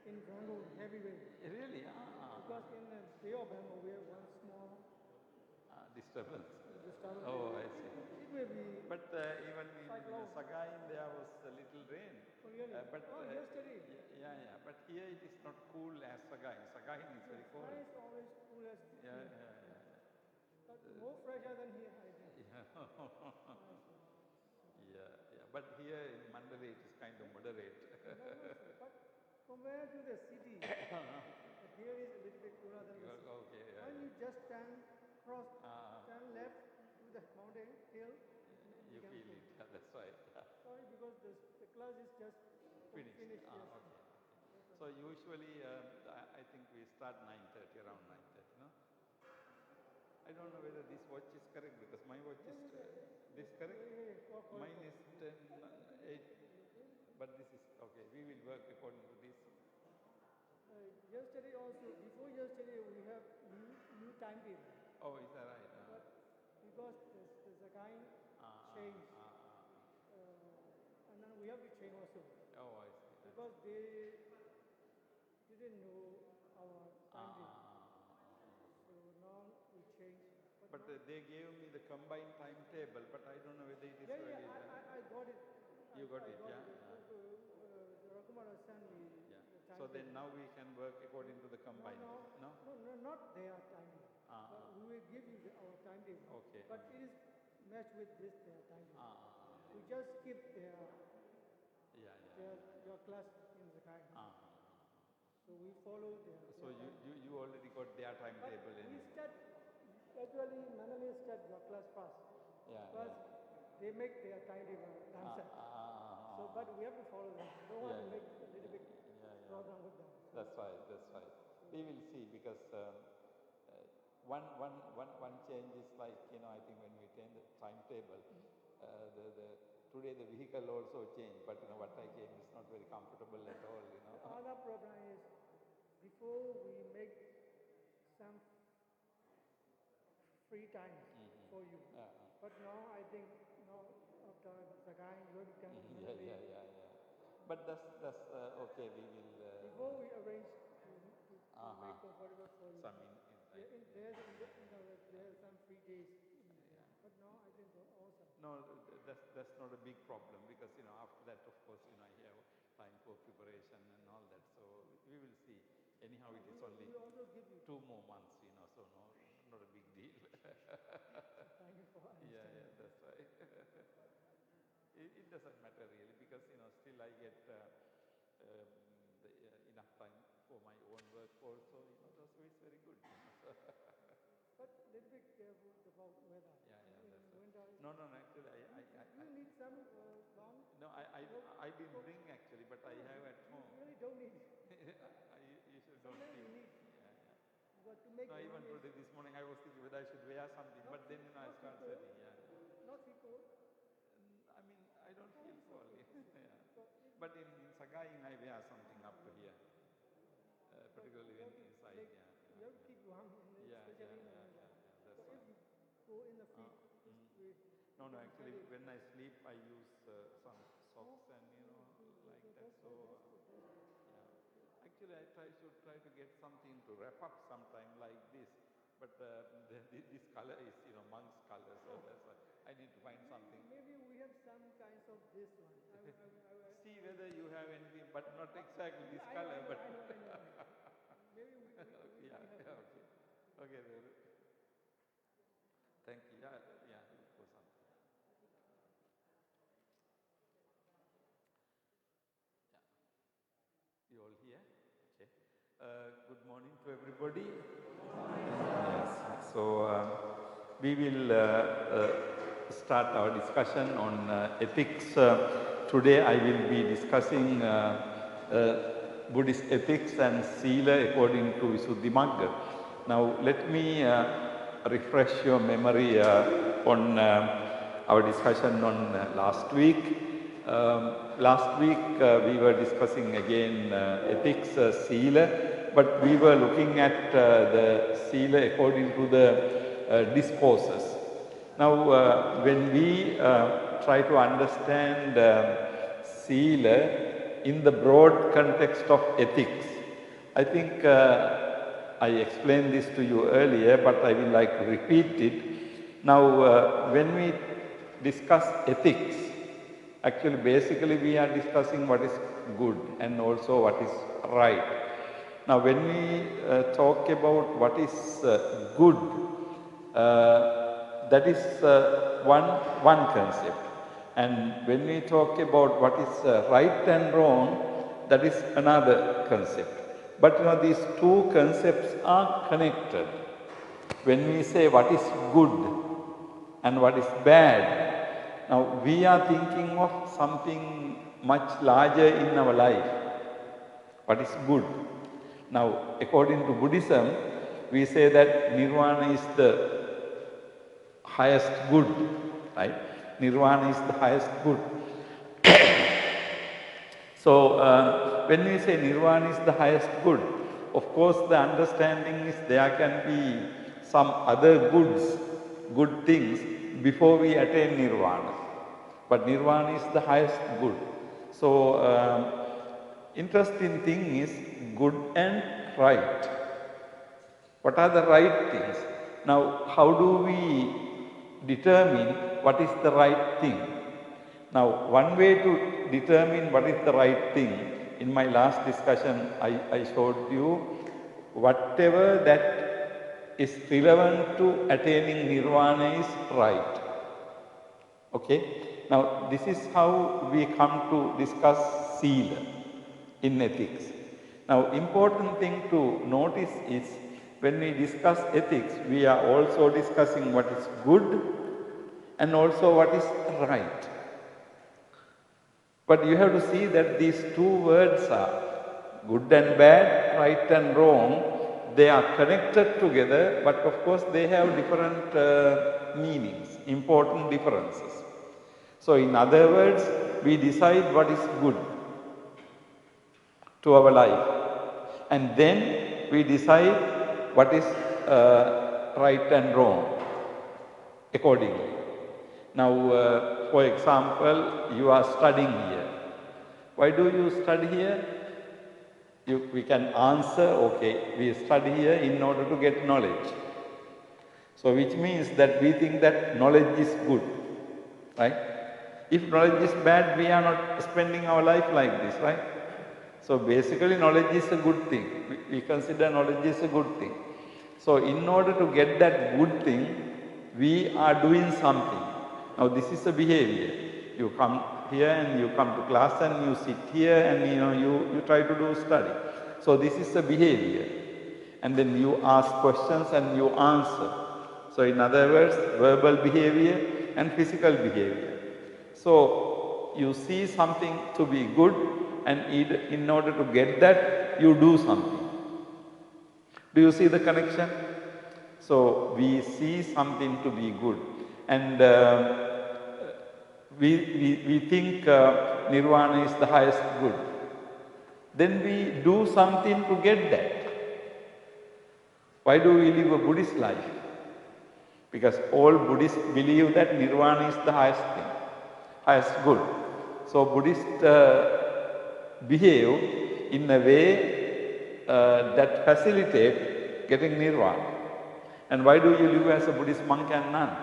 in Bangkok heavyweight. Really? Because in the Bay of Bengal we have one small Disturbance. disturbance. Oh, I see. It may be. But even in Cyclone. Sagaing there was a little rain. Oh, really? Yesterday. Yeah. But here it is not cool as Sagaing. Sagaing is very cold. Sky is always cool as Yeah. But more fresher than here, I think. Yeah. But here in Mandalay it is kind of moderate. But compared to the city, here is a little bit cooler than the city. Okay. When you just turn left to the mountain hill, You feel it. Yeah, that's right. Sorry, because the class is just finished. Yes. Okay. So usually, I think we start 9:30, around 9:30, no? I don't know whether this watch is correct because my watch is this correct. Mine is 10:08, but this is okay. We will work according to this. Yesterday also, before yesterday, we have new timetable. Oh, is that right? But because the kind changed, and then we have to change also. Oh, I see. Because they didn't know our timetable. So now we change. But they gave me the combined timetable, but I don't know whether it is I got it. You got it, yeah? Rakumara sent me the timetable. So then now we can work according to the combined. No, not their timetable. We will give you our timetable. Okay. But it is matched with their timetable. We just skip your class in the kind. So we follow their. So you already got their timetable. We start actually Mandalay start your class first. Because they make their timetable themselves. So, but we have to follow them. Don't want to make a little bit problem with them. That's right. We will see because one change is like, I think when we change the timetable, today the vehicle also changed, but what I came is not very comfortable at all. The other problem is before we make some free time for you. But now I think after the guy will come. Yeah. But that's okay. We will. Before we arrange to make comfortable for you. There's some free days. But now I think also. No, that's not a big problem because after that of course I have time for preparation and all that. So we will see. Anyhow, it is only 2 more months. So not a big deal. Thank you for understanding. Yeah, that's right. It doesn't matter really because still I get enough time for my own work also. So it's very good. But a little bit careful about weather. Yeah, that's winter. No, actually you need some long. No, I didn't bring actually, but I have at home. You really don't need. You should don't need. But to make. No, even today this morning I was thinking whether I should wear something, but then I started sweating. Not feel cold. I mean, I don't feel cold. But in Sagaing I wear something up to here, particularly when inside. You have to keep warm, especially in the winter. That's so if you go in the field, No, actually when I sleep I use some socks and like that. So actually I should try to get something to wrap up sometime like this. But this color is monk's color, so that's why I need to find something. Maybe we have some kinds of this one. See whether you have anything, but not exactly this color. But I know. Maybe we Okay. Thank you. Yeah. For something. Yeah. You all here? Okay. Good morning to everybody. Yes. So we will start our discussion on ethics. Today I will be discussing Buddhist ethics and Sila according to Visuddhimagga. Now let me refresh your memory on our discussion on last week. Last week we were discussing again ethics, Sila, but we were looking at the Sila according to the discourses. Now when we try to understand Sila in the broad context of ethics, I think I explained this to you earlier, but I will like to repeat it. Now, when we discuss ethics, actually basically we are discussing what is good and also what is right. Now, when we talk about what is good, that is one concept. And when we talk about what is right and wrong, that is another concept. But these two concepts are connected. When we say what is good and what is bad, now we are thinking of something much larger in our life. What is good? Now, according to Buddhism, we say that Nirvana is the highest good, right? Nirvana is the highest good. So, when we say Nirvana is the highest good, of course the understanding is there can be some other good things before we attain Nirvana. But Nirvana is the highest good. So, interesting thing is good and right. What are the right things? Now, how do we determine what is the right thing? Now, one way to determine what is the right thing, in my last discussion, I showed you whatever that is relevant to attaining Nirvana is right. Okay? Now, this is how we come to discuss Sila in ethics. Now, important thing to notice is when we discuss ethics, we are also discussing what is good and also what is right. But you have to see that these two words are good and bad, right and wrong. They are connected together, but of course they have different meanings, important differences. So in other words, we decide what is good to our life. And then we decide what is right and wrong accordingly. Now, for example, you are studying here. Why do you study here? We can answer, okay, we study here in order to get knowledge. So, which means that we think that knowledge is good, right? If knowledge is bad, we are not spending our life like this, right? So, basically knowledge is a good thing. We consider knowledge is a good thing. So, in order to get that good thing, we are doing something. Now, this is a behavior. You come here and you come to class and you sit here and you try to do study. So, this is a behavior. And then you ask questions and you answer. So, in other words, verbal behavior and physical behavior. So, you see something to be good and in order to get that, you do something. Do you see the connection? So, we see something to be good. And we think Nirvana is the highest good. Then we do something to get that. Why do we live a Buddhist life? Because all Buddhists believe that Nirvana is the highest thing, highest good. So Buddhists behave in a way that facilitate getting Nirvana. And why do you live as a Buddhist monk and nun?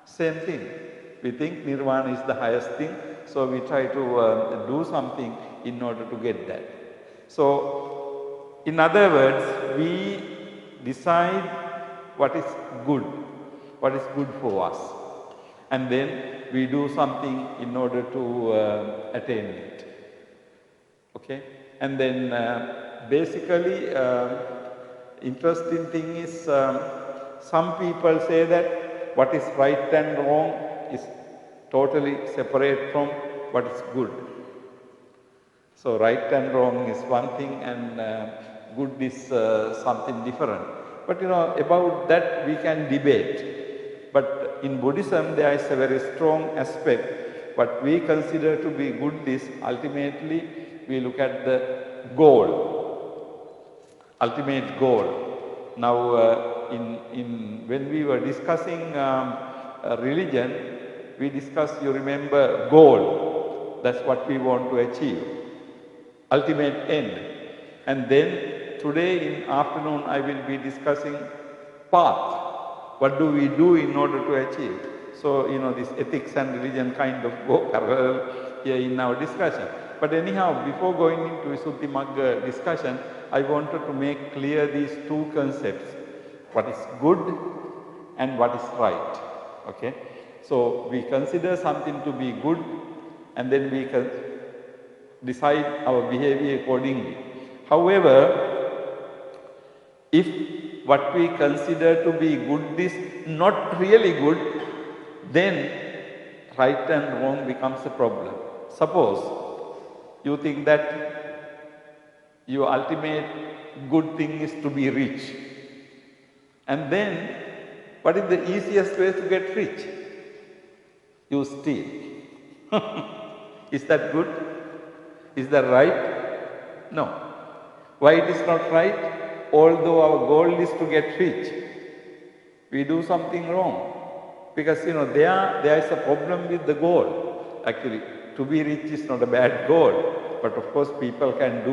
Same thing. We think Nirvana is the highest thing, so we try to do something in order to get that. So, in other words, we decide what is good for us, and then we do something in order to attain it. Okay? And then basically, interesting thing is some people say that what is right and wrong is totally separate from what is good. So right and wrong is one thing and good is something different. But about that we can debate. But in Buddhism there is a very strong aspect. What we consider to be good is ultimately we look at the goal, ultimate goal. Now when we were discussing religion, we discussed, you remember, goal. That's what we want to achieve, ultimate end. And then today in afternoon I will be discussing path. What do we do in order to achieve? So, this ethics and religion kind of go parallel here in our discussion. But anyhow, before going into Visuddhimagga discussion, I wanted to make clear these two concepts. What is good and what is right. Okay? So, we consider something to be good and then we can decide our behavior accordingly. However, if what we consider to be good is not really good, then right and wrong becomes a problem. Suppose you think that your ultimate good thing is to be rich. And then, what is the easiest way to get rich? You steal. Is that good? Is that right? No. Why it is not right? Although our goal is to get rich, we do something wrong. Because there is a problem with the goal. Actually, to be rich is not a bad goal. But of course, people can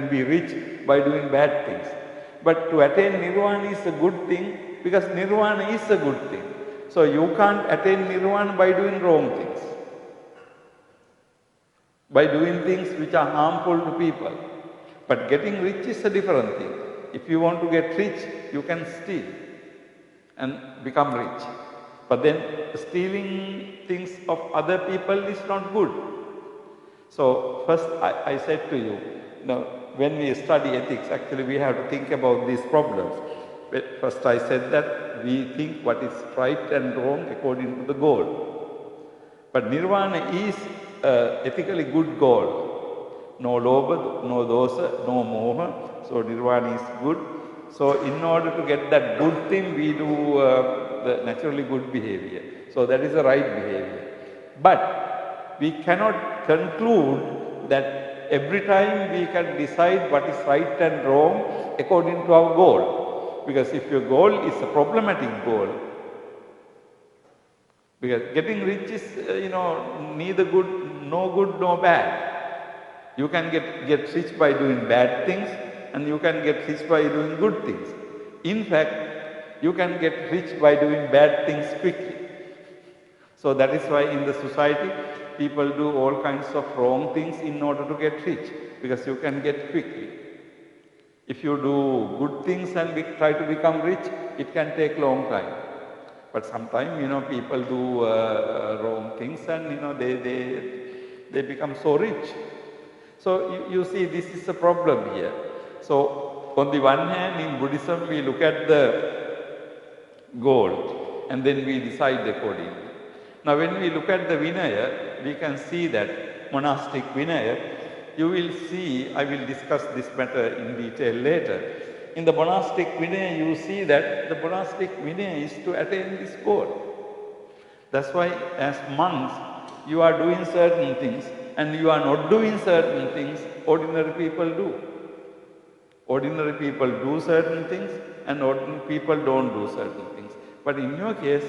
be rich by doing bad things. But to attain nirvana is a good thing because nirvana is a good thing. So you can't attain nirvana by doing wrong things. By doing things which are harmful to people. But getting rich is a different thing. If you want to get rich, you can steal and become rich. But then stealing things of other people is not good. So first I said to you, when we study ethics, actually we have to think about these problems. But first I said that we think what is right and wrong according to the goal. But nirvana is an ethically good goal. No lobha, no dosa, no moha. So nirvana is good. So in order to get that good thing, we do the naturally good behavior. So that is the right behavior. But we cannot conclude that every time we can decide what is right and wrong according to our goal. Because if your goal is a problematic goal, because getting rich is, neither good, no bad. You can get rich by doing bad things and you can get rich by doing good things. In fact, you can get rich by doing bad things quickly. So that is why in the society, people do all kinds of wrong things in order to get rich, because you can get quickly. If you do good things and try to become rich, it can take long time. But sometimes, people do wrong things and, they become so rich. So you see, this is a problem here. So on the one hand, in Buddhism, we look at the goal and then we decide accordingly. Now when we look at the Vinaya, we can see that monastic Vinaya, you will see, I will discuss this matter in detail later. In the monastic Vinaya, you see that the monastic Vinaya is to attain this goal. That's why as monks, you are doing certain things and you are not doing certain things ordinary people do. Ordinary people do certain things and ordinary people don't do certain things. But in your case,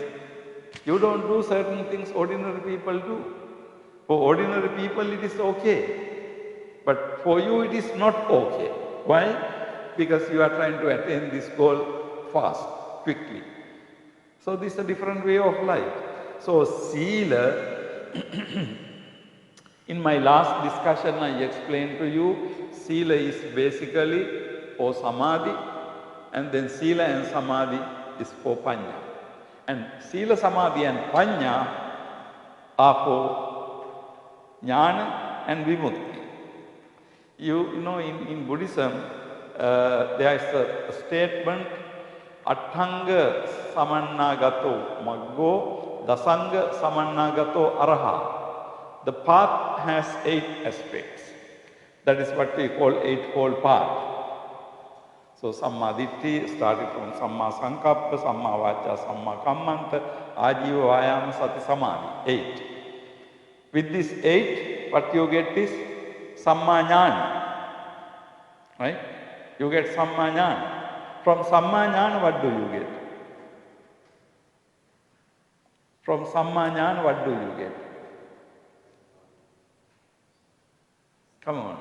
you don't do certain things ordinary people do. For ordinary people it is okay. But for you it is not okay. Why? Because you are trying to attain this goal fast, quickly. So this is a different way of life. So Sila, in my last discussion I explained to you, Sila is basically for Samadhi, and then Sila and Samadhi is for Panya. And Sila, Samadhi and Panya are for Jnana and Vimukti. You know, in Buddhism, there is a statement, Atthanga samannagato maggo, dasanga samannagato araha. The path has 8 aspects. That is what we call eightfold path. So Samma Ditti started from Samma Sankappa, Samma Vacha, Samma Kammanta, Ajiva Vayama Sati Samadhi, 8. With this 8, what you get is Samma Jnana, right? You get Samma Jnana. From Samma Jnana, what do you get? From Samma Jnana, what do you get? Come on.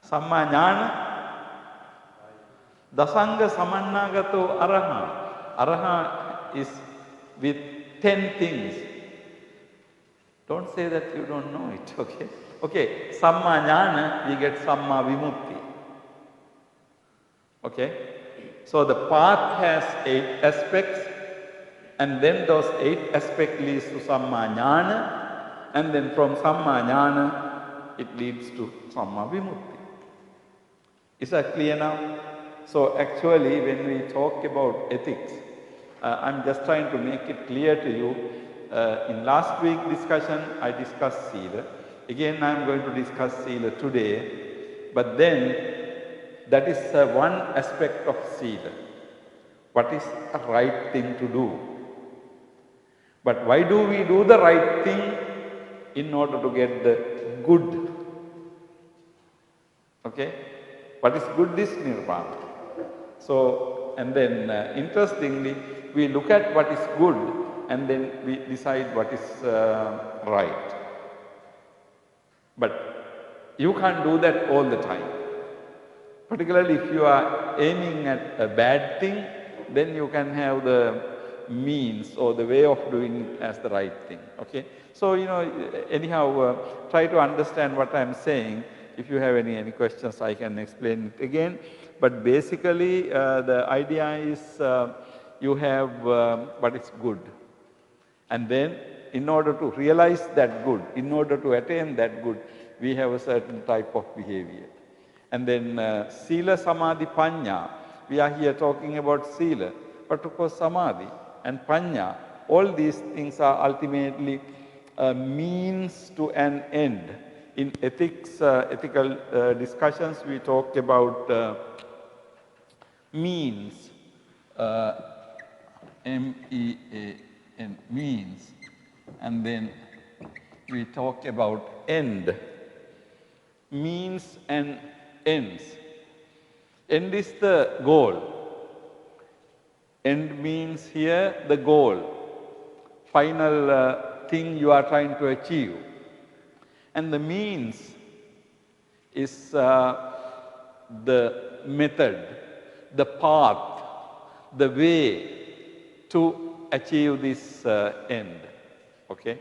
Samma Jnana. Dasanga Samannagato Araha. Araha is with 10 things. Don't say that you don't know it, okay? Okay, Samma Jnana, we get Samma Vimukti. Okay? So the path has 8 aspects, and then those 8 aspects leads to Samma Jnana, and then from Samma Jnana, it leads to Samma Vimukti. Is that clear now? So actually, when we talk about ethics, I'm just trying to make it clear to you. In last week's discussion, I discussed Sila. Again, I'm going to discuss Sila today. But then, that is one aspect of Sila. What is the right thing to do? But why do we do the right thing? In order to get the good. Okay? What is good is Nirvana. So, and then interestingly, we look at what is good and then we decide what is right. But you can't do that all the time. Particularly if you are aiming at a bad thing, then you can have the means or the way of doing it as the right thing. Okay? So, anyhow, try to understand what I am saying. If you have any questions, I can explain it again. But basically, the idea is you have what is good. And then, in order to realize that good, in order to attain that good, we have a certain type of behavior. And then, Sila, Samadhi, Panya. We are here talking about Sila. But of course, Samadhi and Panya, all these things are ultimately a means to an end. In ethics, ethical discussions, we talk about means, M-E-A-N, means, and then we talk about end, means and ends. End is the goal. End means here the goal, final thing you are trying to achieve. And the means is the method, the path, the way to achieve this end. Okay?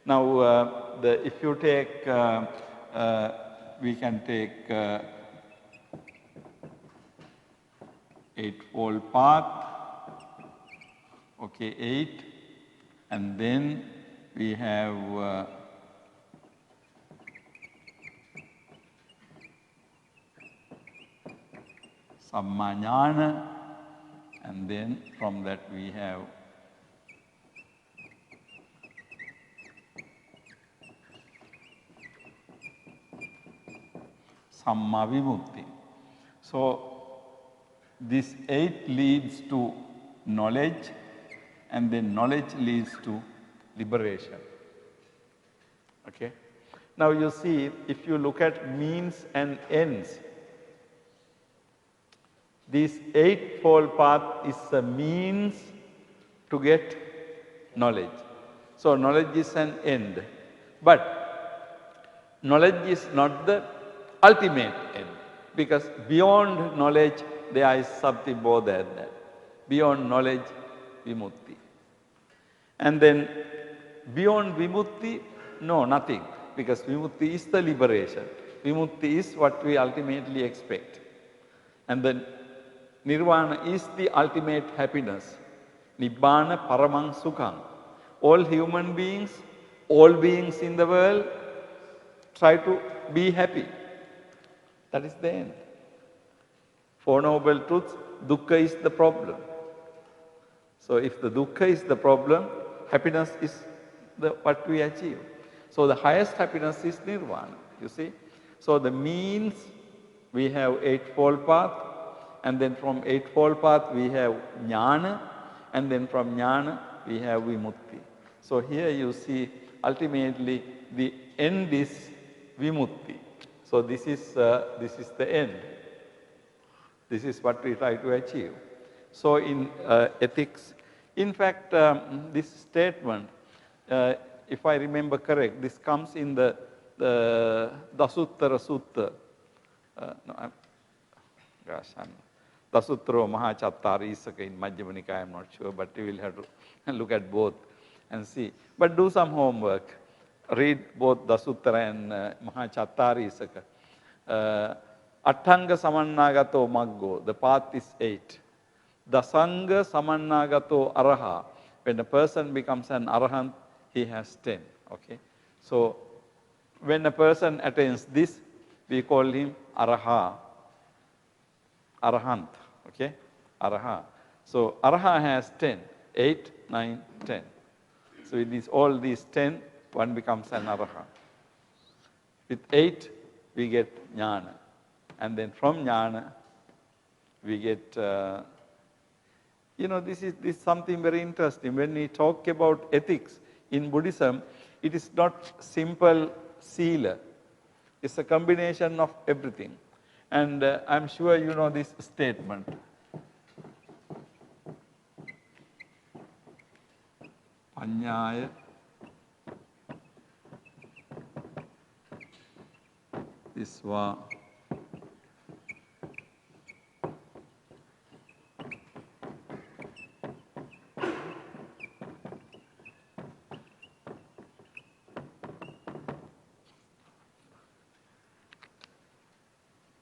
Now, if you take, we can take eightfold path. Okay, 8. And then we have Samma Jnana, and then from that we have Samma Vimukti. So, this 8 leads to knowledge, and then knowledge leads to liberation. Okay? Now you see, if you look at means and ends, this eightfold path is a means to get knowledge. So knowledge is an end. But knowledge is not the ultimate end, because beyond knowledge there is something more than that. Beyond knowledge, Vimukti. And then beyond Vimukti, no, nothing, because Vimukti is the liberation. Vimukti is what we ultimately expect. And then Nirvana is the ultimate happiness. Nibbana Paramang Sukham. All human beings, all beings in the world try to be happy. That is the end. Four Noble Truths, dukkha is the problem. So if the dukkha is the problem, happiness is what we achieve. So the highest happiness is Nirvana, you see. So the means, we have eightfold path, and then from eightfold path we have Jnana, and then from Jnana we have Vimukti. So here you see ultimately the end is Vimukti. So this is the end. This is what we try to achieve. So in ethics, in fact, this statement, if I remember correct, this comes in the Dasuttara Sutta, Dasutro Mahachattari Isaka in Majjhima Nikaya, I'm not sure, but we will have to look at both and see. But do some homework. Read both Dasutra and Mahachattari Isaka. Attanga Samannagato Maggo, the path is 8. Dasanga Samannagato Araha, when a person becomes an Arahant, he has 10. Okay? So, when a person attains this, we call him Araha, Arahant. Okay? Araha. So, Araha has 10, 8, 9, 10. So, with all these 10, one becomes an Araha. With 8, we get Jnana. And then from Jnana, we get, this is something very interesting. When we talk about ethics in Buddhism, it is not simple sila. It's a combination of everything. And I'm sure you know this statement. Paññāya Disva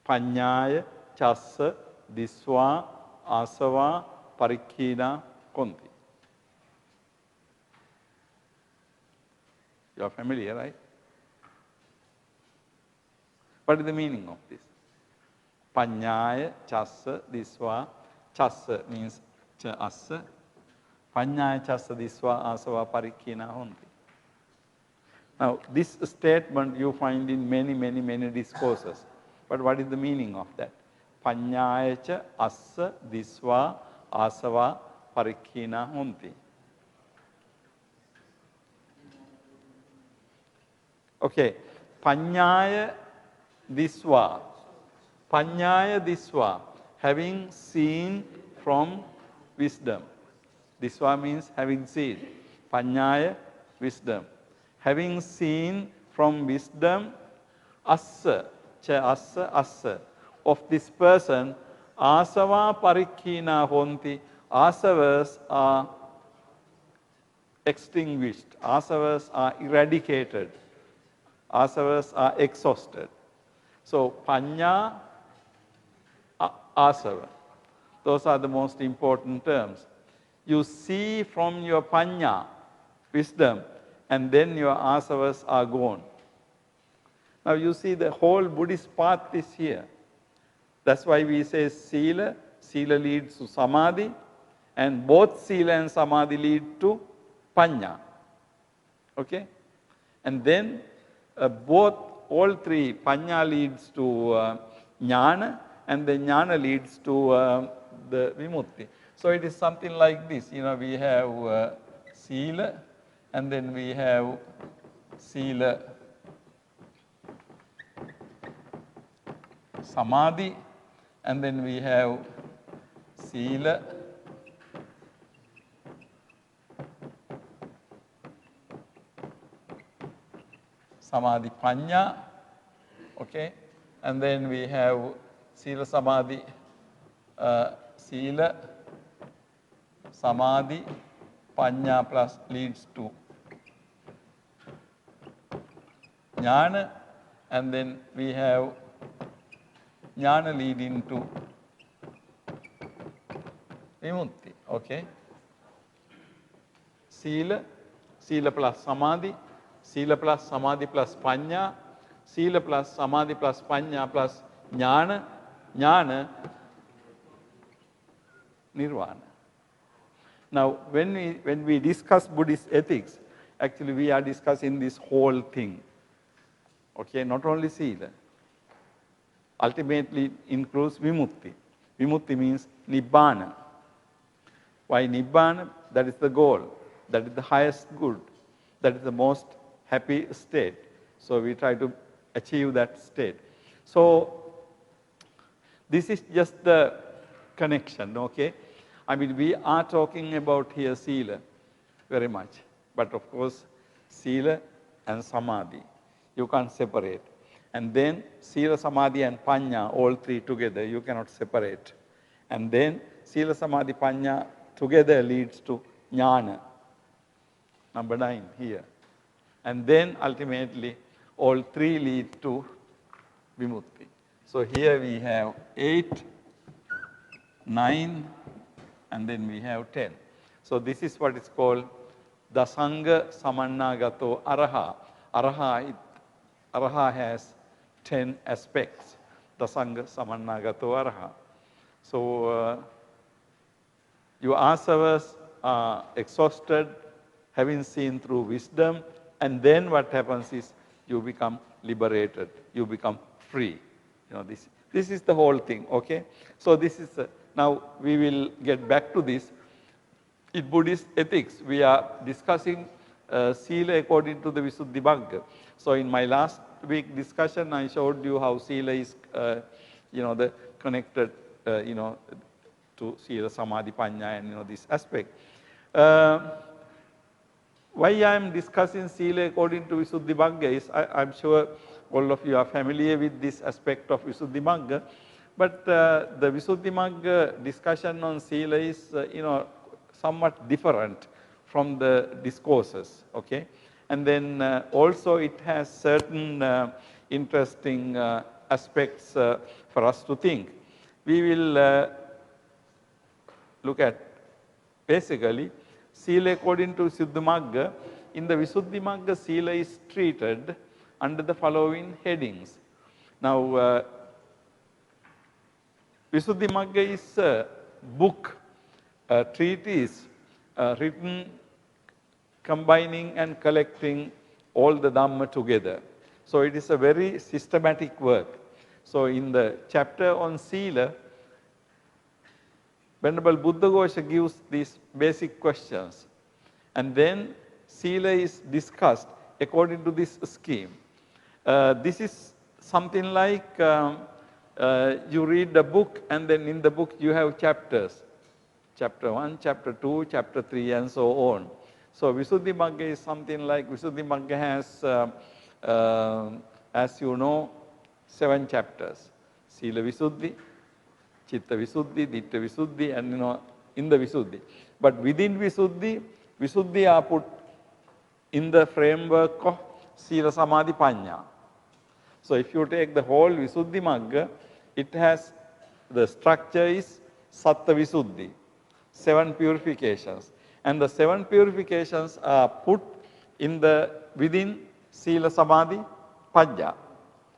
Paññāya Chassa Disva Asava Parikkina Konti. You are familiar, right? What is the meaning of this? Paññāya Chassa Disva. Chassa means cha assa. Paññāya Chassa Disva Asava Parikkina Honti. Now, this statement you find in many discourses. But what is the meaning of that? Paññāya cha assa disva asava parikkina honti. Okay. Paññāya disva. Paññāya disva. Having seen from wisdom. Disva means having seen. Paññāya, wisdom. Having seen from wisdom, assa. Assa, of this person, asava parikkina honti, asavas are extinguished, asavas are eradicated, asavas are exhausted. So, paññā, asava, those are the most important terms. You see from your paññā, wisdom, and then your asavas are gone. Now you see the whole Buddhist path is here. That's why we say sila, sila leads to samadhi, and both sila and samadhi lead to paññā. Okay? And then all three, paññā leads to jnana, and then jnana leads to the vimutti. So it is something like this. We have sila, and then we have sila samadhi, and then we have sila samadhi paññā, okay, and then we have sila samadhi sila samadhi paññā plus leads to jnana, and then we have jnana leading to vimutti, okay. Sila, sila plus samadhi plus paññā, sila plus samadhi plus paññā plus jnana, nirvana. Now, when we discuss Buddhist ethics, actually we are discussing this whole thing, okay, not only sila. Ultimately includes vimutti. Vimutti means nibbana. Why nibbana? That is the goal. That is the highest good. That is the most happy state. So we try to achieve that state. So this is just the connection, okay? I mean, we are talking about here sila very much. But of course, sila and samadhi, you can't separate. And then Sila, Samadhi and Panya, all three together, you cannot separate. And then Sila, Samadhi, Panya together leads to Jnana, number 9 here. And then ultimately, all three lead to Vimutti. So here we have 8, 9, and then we have 10. So this is what is called Dasanga Samannagato Araha. Araha has 10 aspects. Dasanga Samannagato Araha. So your asavas are exhausted, having seen through wisdom, and then what happens is you become liberated, you become free. You know, this is the whole thing, okay? So this is, now we will get back to this. In Buddhist ethics, we are discussing Sila according to the Visuddhimagga. So in my last week discussion, I showed you how Sila is, the connected, to Sila, Samadhi, Panya, and this aspect. Why I am discussing Sila according to Visuddhimagga is, I'm sure all of you are familiar with this aspect of Visuddhimagga, but the Visuddhimagga discussion on Sila is, somewhat different from the discourses, okay? And then also it has certain interesting aspects for us to think. We will look at basically Sila according to Visuddhimagga. In the Visuddhimagga, Sila is treated under the following headings. Now, Visuddhimagga is a book, a treatise written combining and collecting all the Dhamma together. So it is a very systematic work. So in the chapter on Sila, Venerable Buddhaghosa gives these basic questions. And then Sila is discussed according to this scheme. This is something like you read the book and then in the book you have chapters. Chapter 1, chapter 2, chapter 3 and so on. So Visuddhimagga is something like, Visuddhimagga has, as you know, 7 chapters. Sila Visuddhi, Chitta Visuddhi, Ditta Visuddhi, and in the Visuddhi. But within Visuddhi, Visuddhi are put in the framework of Sila, Samadhi, Panya. So if you take the whole Visuddhimagga, it has, the structure is Satta Visuddhi, 7 purifications. And the 7 purifications are put in the, within Sila, Samadhi, Panya.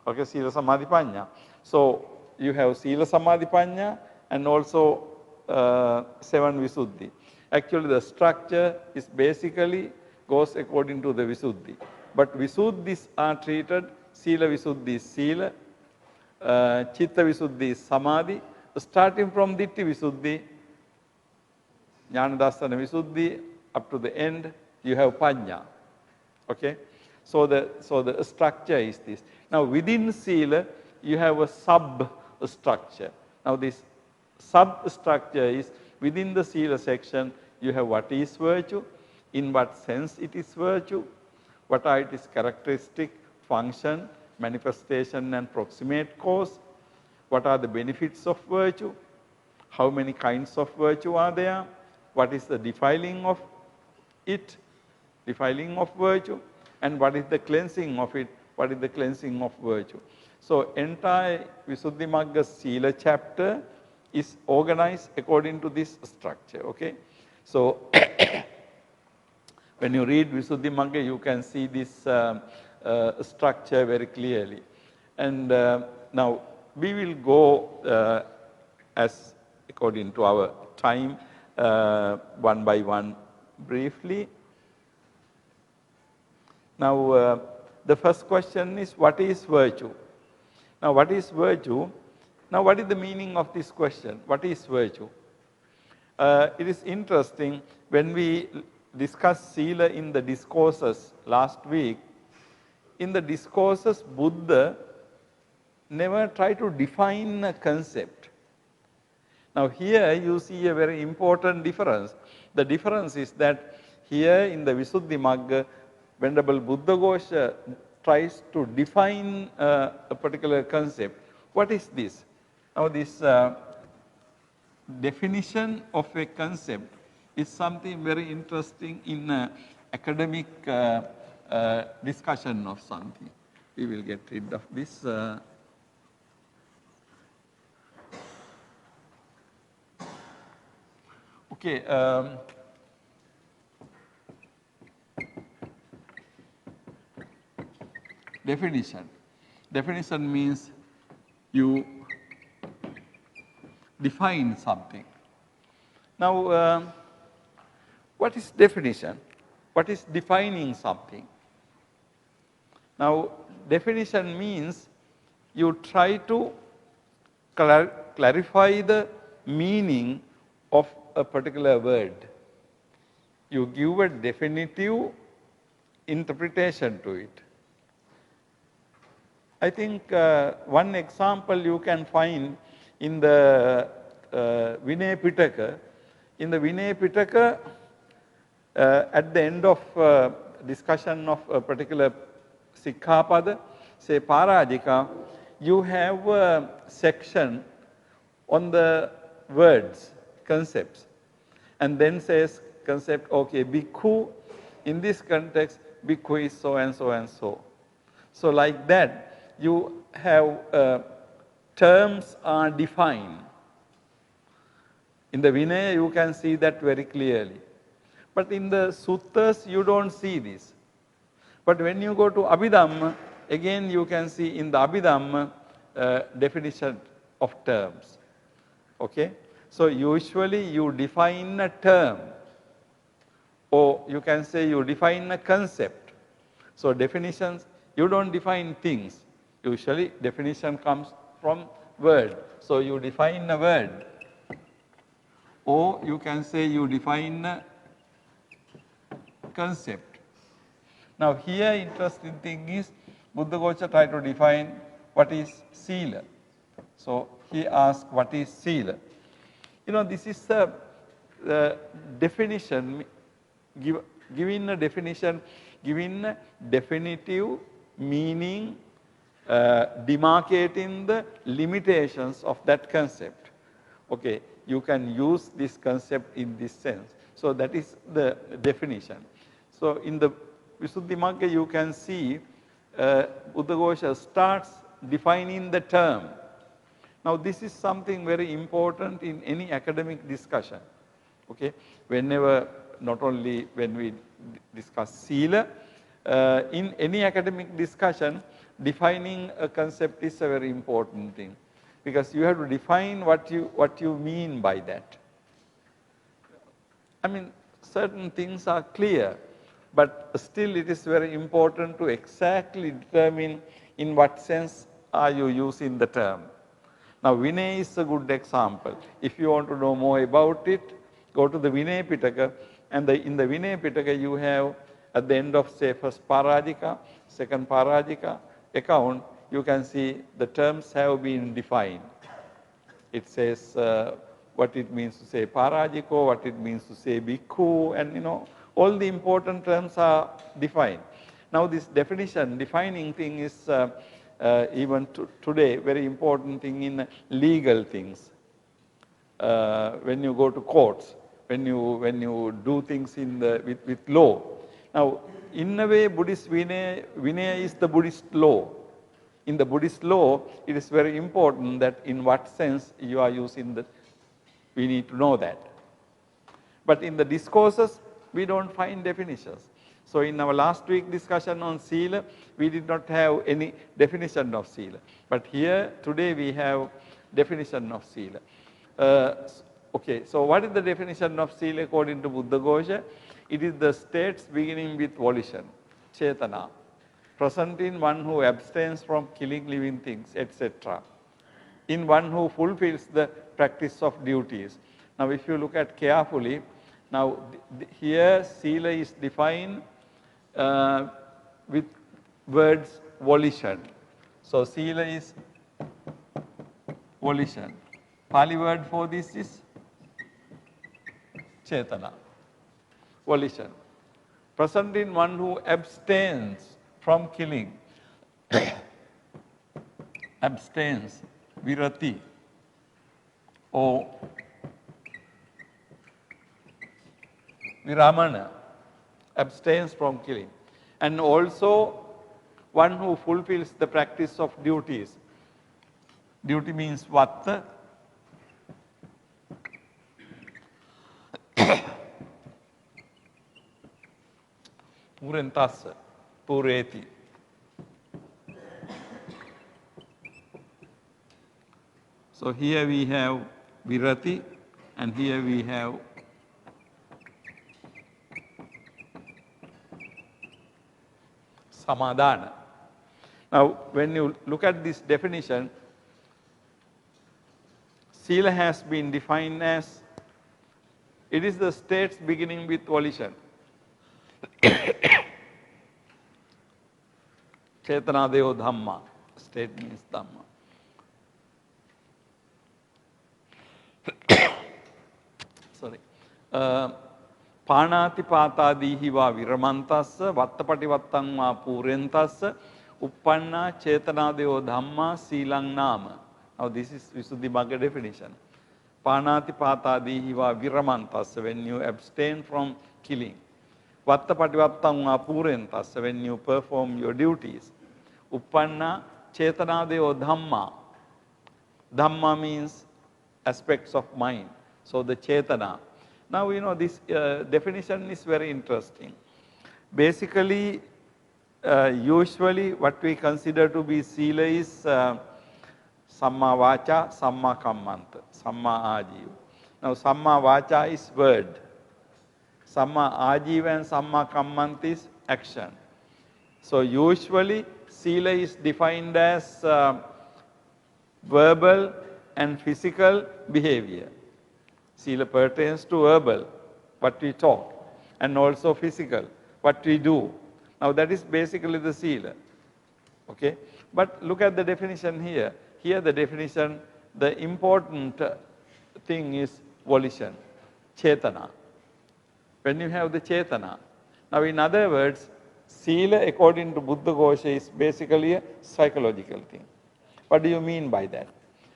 Okay, Sila, Samadhi, Panya. So you have Sila, Samadhi, Panya and also 7 Visuddhi. Actually the structure is basically goes according to the Visuddhi. But Visuddhis are treated, Sila Visuddhi is Sila, Chitta Visuddhi is Samadhi. Starting from Ditti Visuddhi, Jnanadasana Visuddhi, up to the end, you have Panya. Okay? So the structure is this. Now within Sila, you have a sub-structure. Now this sub-structure is, within the Sila section, you have what is virtue, in what sense it is virtue, what are its characteristic, function, manifestation and proximate cause, what are the benefits of virtue, how many kinds of virtue are there, what is the defiling of it, defiling of virtue, and what is the cleansing of it, what is the cleansing of virtue. So entire Visuddhimagga Sila chapter is organized according to this structure, okay? So when you read Visuddhimagga, you can see this structure very clearly. And now we will go as according to our time, one by one briefly. Now the first question is, what is virtue? Now what is virtue? Now what is the meaning of this question? What is virtue? It is interesting, when we discussed Sila in the discourses last week, in the discourses Buddha never tried to define a concept. Now here you see a very important difference. The difference is that here in the Visuddhimagga, Venerable Buddhaghosa tries to define a particular concept. What is this? Now, this definition of a concept is something very interesting in academic discussion of something. We will get rid of this. Okay. Definition. Definition means you define something. Now, what is definition? What is defining something? Now, definition means you try to clarify the meaning of a particular word. You give a definitive interpretation to it. I think one example you can find in the Vinaya Pitaka. In the Vinaya Pitaka, at the end of discussion of a particular Sikkhapada, say Parajika, you have a section on the words, concepts, and then says concept, okay, bhikkhu, in this context, bhikkhu is so and so and so. So like that, you have terms are defined. In the Vinaya, you can see that very clearly. But in the suttas, you don't see this. But when you go to Abhidhamma, again you can see in the Abhidhamma definition of terms. Okay? So usually you define a term, or you can say you define a concept. So definitions, you don't define things. Usually definition comes from word. So you define a word, or you can say you define a concept. Now here interesting thing is Buddhaghosa tried to define what is sila. So he asked what is sila. You know, this is the definition, giving a definition, giving a definitive meaning, demarcating the limitations of that concept. Okay, you can use this concept in this sense. So that is the definition. So in the Visuddhimagga you can see Buddhaghosa starts defining the term. Now this is something very important in any academic discussion. Okay, whenever, not only when we discuss sila, in any academic discussion, defining a concept is a very important thing, because you have to define what you mean by that. I mean, certain things are clear, but still it is very important to exactly determine in what sense are you using the term. Now Vinaya is a good example. If you want to know more about it, go to the Vinaya Pitaka, and in the Vinaya Pitaka you have at the end of, say, first Parajika, second Parajika account, you can see the terms have been defined. It says what it means to say Parajiko, what it means to say bhikkhu, and you know, all the important terms are defined. Now this definition, defining thing is even today very important thing in legal things. When you go to courts, when you do things in with law. Now in a way Buddhist Vinaya is the Buddhist law. In the Buddhist law, it is very important that in what sense you are using we need to know that. But in the discourses, we don't find definitions. So in our last week discussion on sila, we did not have any definition of sila. But here, today we have definition of sila. Okay, so what is the definition of sila according to Buddhaghosa? It is the states beginning with volition, cetana, present in one who abstains from killing living things, etc. In one who fulfills the practice of duties. Now if you look at carefully, now here sila is defined with words volition. So sila is volition. Pali word for this is cetana, volition. Present in one who abstains from killing. abstains, virati, or viramana, abstains from killing. And also one who fulfills the practice of duties. Duty means vatta. Purentassa, pureti. So here we have virati and here we have samadhana. Now when you look at this definition, Sila has been defined as, it is the states beginning with volition. Chetanadeo Dhamma, state means Dhamma. Sorry. Panati patadihi va viramantasya, vattapativattam va purentasya, uppanna chetanadeo Dhamma silang nama. Now this is Visuddhimagga definition. Panati patadihi va viramantasya, when you abstain from killing. Vattapativattam va purentasya, when you perform your duties. Uppanna chetanadeo Dhamma. Dhamma means aspects of mind. So the chetana. Now you know this definition is very interesting. Basically, usually what we consider to be sila is samma vacha, samma kammanta, samma ajiva. Now samma vacha is word. Samma ajiva and samma kammanta is action. So usually sila is defined as verbal and physical behavior. Sila pertains to verbal, what we talk, and also physical, what we do. Now that is basically the sila. Okay? But look at the definition here. Here the definition, the important thing is volition, chetana. When you have the chetana. Now in other words, sila according to Buddha Ghosha is basically a psychological thing. What do you mean by that?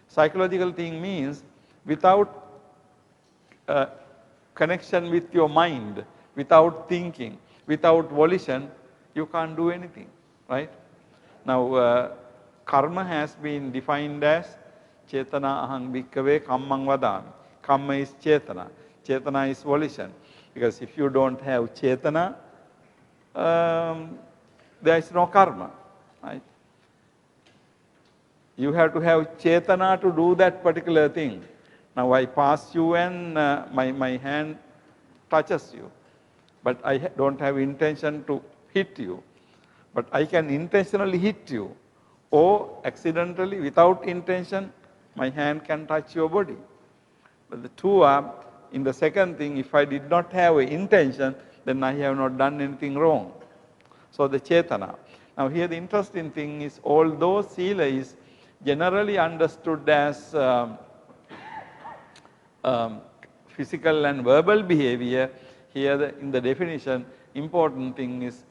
Psychological thing means without connection with your mind, without thinking, without volition, you can't do anything, right? Now, karma has been defined as chetana ahang bhikkave kammang vadami. Kamma is chetana. Chetana is volition. Because if you don't have chetana, there is no karma, right? You have to have chetana to do that particular thing. Now I pass you and my hand touches you, but I don't have intention to hit you. But I can intentionally hit you, or accidentally without intention, my hand can touch your body. But the two are, in the second thing, if I did not have an intention, then I have not done anything wrong. So the chetana. Now here the interesting thing is, although sila is generally understood as physical and verbal behavior, here in the definition, important thing is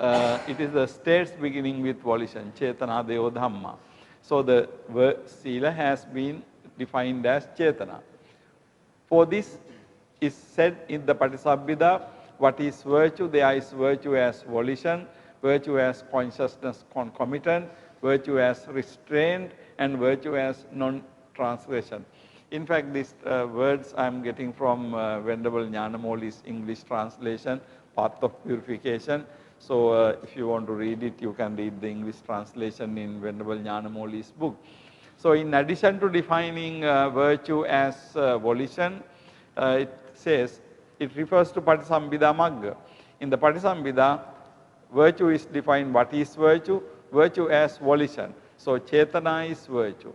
it is the states beginning with volition, chetana deo dhamma. So the sila has been defined as chetana. For this is said in the Patisabhida, what is virtue? There is virtue as volition, virtue as consciousness concomitant, virtue as restraint, and virtue as non-transgression. In fact, these words I am getting from Venerable Jnanamoli's English translation, Path of Purification. So if you want to read it, you can read the English translation in Venerable Jnanamoli's book. So in addition to defining virtue as volition, it says, it refers to Patisambhida Magga. In the Patisambhida, virtue is defined, what is virtue? Virtue as volition. So chetana is virtue.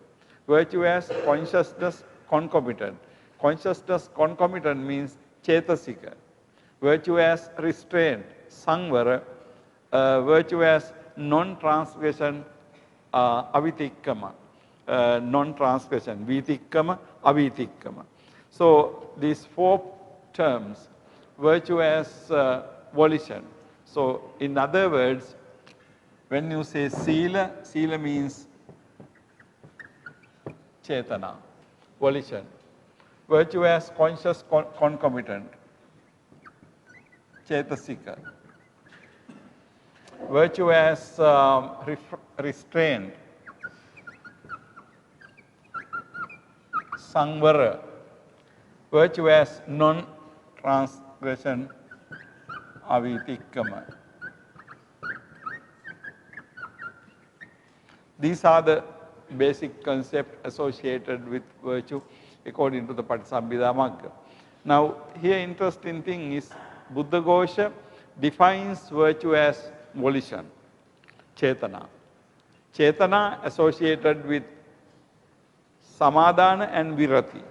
Virtue as consciousness concomitant. Consciousness concomitant means chetasika. Virtue as restraint, sangvara. Virtue as non-transgression, avitikkama. Non-transgression, vitikkama, avitikkama. So these four terms, virtue as volition. So in other words, when you say sila, sila means chetana, volition. Virtue as conscious concomitant, chetasika. Virtue as restraint, samvara. Virtue as non-transgression, avitikkama. These are the basic concepts associated with virtue according to the Patisambhida Magga. Now, here interesting thing is Buddhaghosa defines virtue as volition, chetana. Chetana associated with samadhana and virati.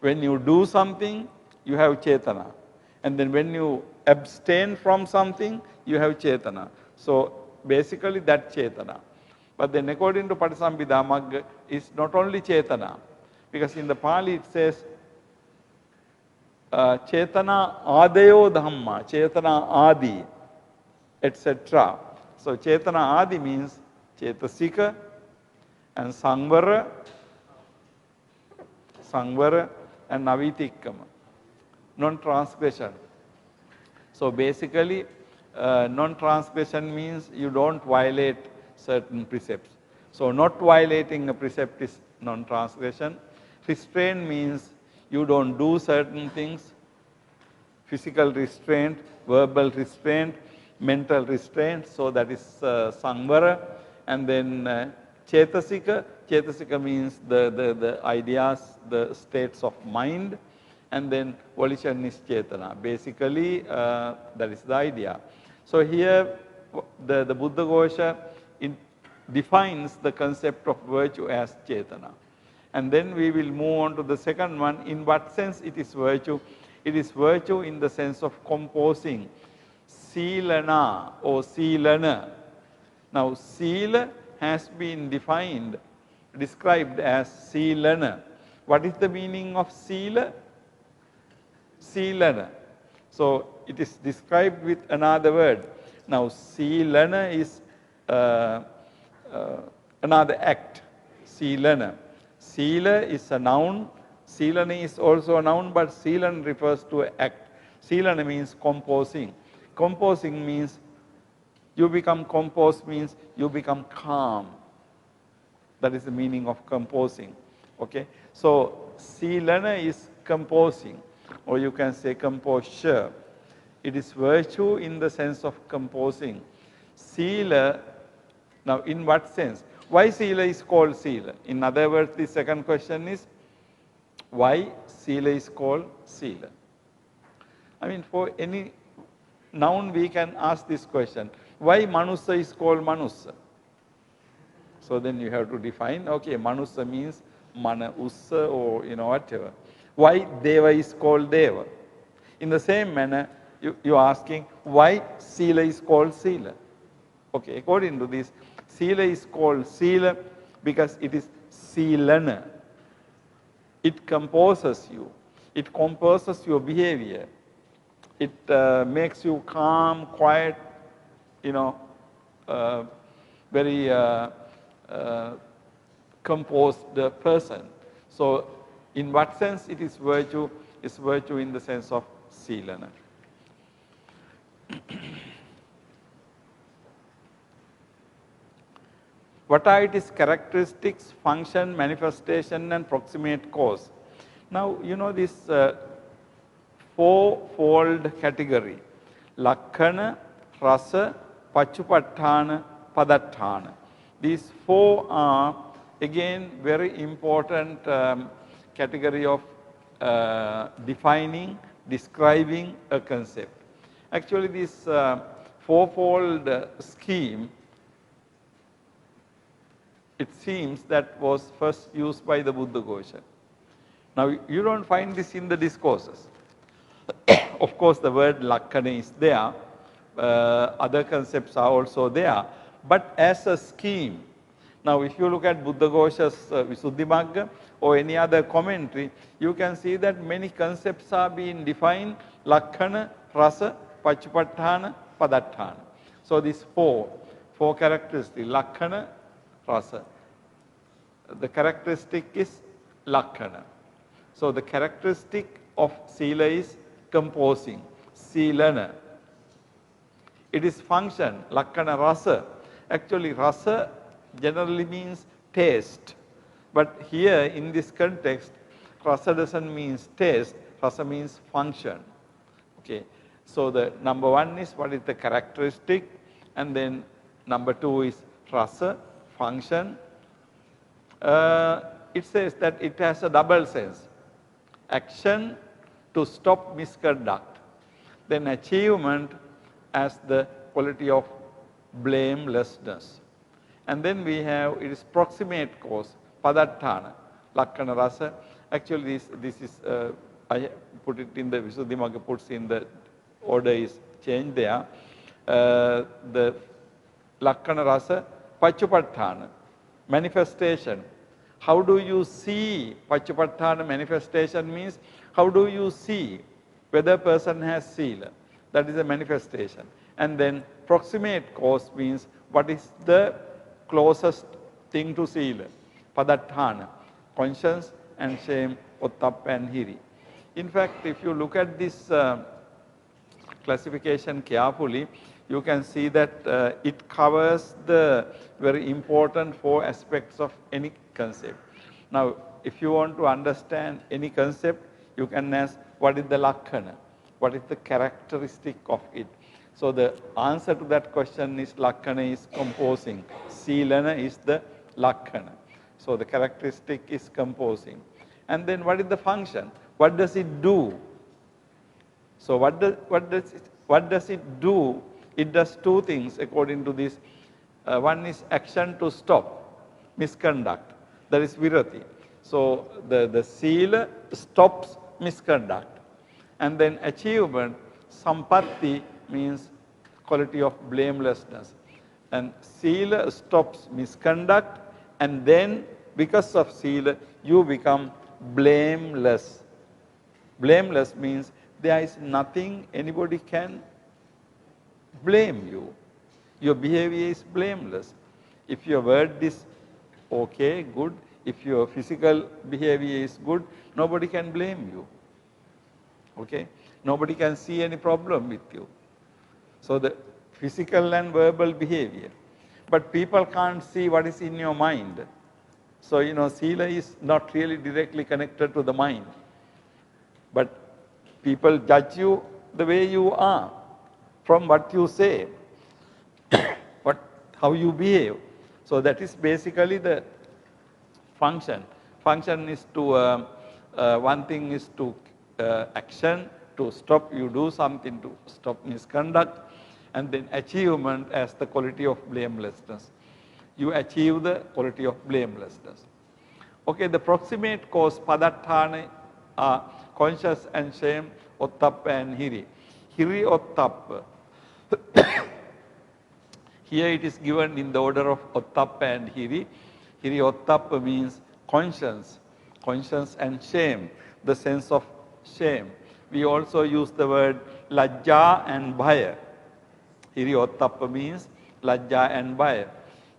When you do something, you have chetana. And then when you abstain from something, you have chetana. So basically that chetana. But then according to Patisambhida Magga, it's not only chetana. Because in the Pali it says, chetana adayo dhamma, chetana adi, etc. So chetana adi means chetasika and samvara and avitikkama, non-transgression. So basically non-transgression means you don't violate certain precepts. So not violating a precept is non-transgression. Restraint means you don't do certain things, physical restraint, verbal restraint, mental restraint, so that is samvara. And then chetasika, chetasika means the ideas, the states of mind, and then volition is chetana. Basically that is the idea. So here the Buddhaghosa defines the concept of virtue as chetana. And then we will move on to the second one. In what sense it is virtue? It is virtue in the sense of composing. Silana or silana. Now sila has been described as silana. What is the meaning of sila? Silana. So it is described with another word. Now silana is another act, silana. Sila is a noun, silana is also a noun, but silana refers to an act. Silana means composing. Composing means you become composed, means you become calm. That is the meaning of composing. Okay? So silana is composing, or you can say composure. It is virtue in the sense of composing. Sila, now in what sense? Why sila is called sila? In other words, the second question is, why sila is called sila? I mean, for any noun we can ask this question. Why manusa is called manusa? So then you have to define, okay, manusa means mana ussa or whatever. Why deva is called deva? In the same manner, you are asking, why sila is called sila? Okay, according to this, sila is called sila because it is silana. It composes you. It composes your behavior. It makes you calm, quiet, very composed person. So in what sense it is virtue? It's virtue in the sense of silana. What are its characteristics, function, manifestation, and proximate cause? Now, this four-fold category, Lakkana, Rasa, Pachupatthana, Padatthana. These four are again very important category of defining, describing a concept. Actually, this fourfold scheme, it seems that was first used by the Buddhaghosa. Now, you don't find this in the discourses. Of course, the word Lakkana is there. Other concepts are also there. But as a scheme, now if you look at Buddhaghosa's Visuddhimagga or any other commentary, you can see that many concepts are being defined: Lakkana, Rasa, Pachupatthana, Padatthana. So these four 4 characteristics, Lakhana, Rasa. The characteristic is Lakhana. So the characteristic of Sila is composing, Silana. It is function, Lakhana, Rasa. Actually, Rasa generally means taste. But here in this context, Rasa doesn't mean taste, Rasa means function. Okay. So the number 1 is what is the characteristic, and then number 2 is Rasa, function. It says that it has a double sense. Action to stop misconduct. Then achievement as the quality of blamelessness. And then we have, it is proximate cause, Padatthana, Lakhana, Rasa. Actually this is, I put it in the, Visuddhimagga puts in the order is changed there. The Lakhana, Rasa, Pachupatthana, manifestation. How do you see Pachupatthana manifestation means, how do you see whether a person has Sila? That is a manifestation. And then proximate cause means what is the closest thing to Sila? Padatthana, conscience and shame, Ottappa and Hiri. In fact, if you look at this classification carefully, you can see that it covers the very important 4 aspects of any concept. Now, if you want to understand any concept, you can ask what is the Lakhana, what is the characteristic of it. So the answer to that question is Lakhana is composing, Silana is the Lakhana. So the characteristic is composing. And then what is the function? What does it do? So what does it do? It does 2 things according to this. One is action to stop misconduct, that is virati. So the Sila stops misconduct. And then achievement, sampatti, means quality of blamelessness. And Sila stops misconduct, and then because of Sila, you become blameless. Blameless means there is nothing anybody can blame you. Your behavior is blameless. If your word is okay, good, if your physical behavior is good, nobody can blame you. Okay? Nobody can see any problem with you. So the physical and verbal behavior. But people can't see what is in your mind. So, Sila is not really directly connected to the mind. But people judge you the way you are, from what you say, how you behave. So that is basically the function. Function is to, one thing is to action, to stop, you do something to stop misconduct, and then achievement as the quality of blamelessness. You achieve the quality of blamelessness. Okay, the proximate cause, Padatthana, are conscience and shame, Ottappa and Hiri. Hiri, Ottappa. Here it is given in the order of Ottappa and Hiri. Hiri, Ottappa means conscience, conscience and shame, the sense of shame. We also use the word Lajja and Bhaya. Hiri, Ottappa means Lajja and Bhaya.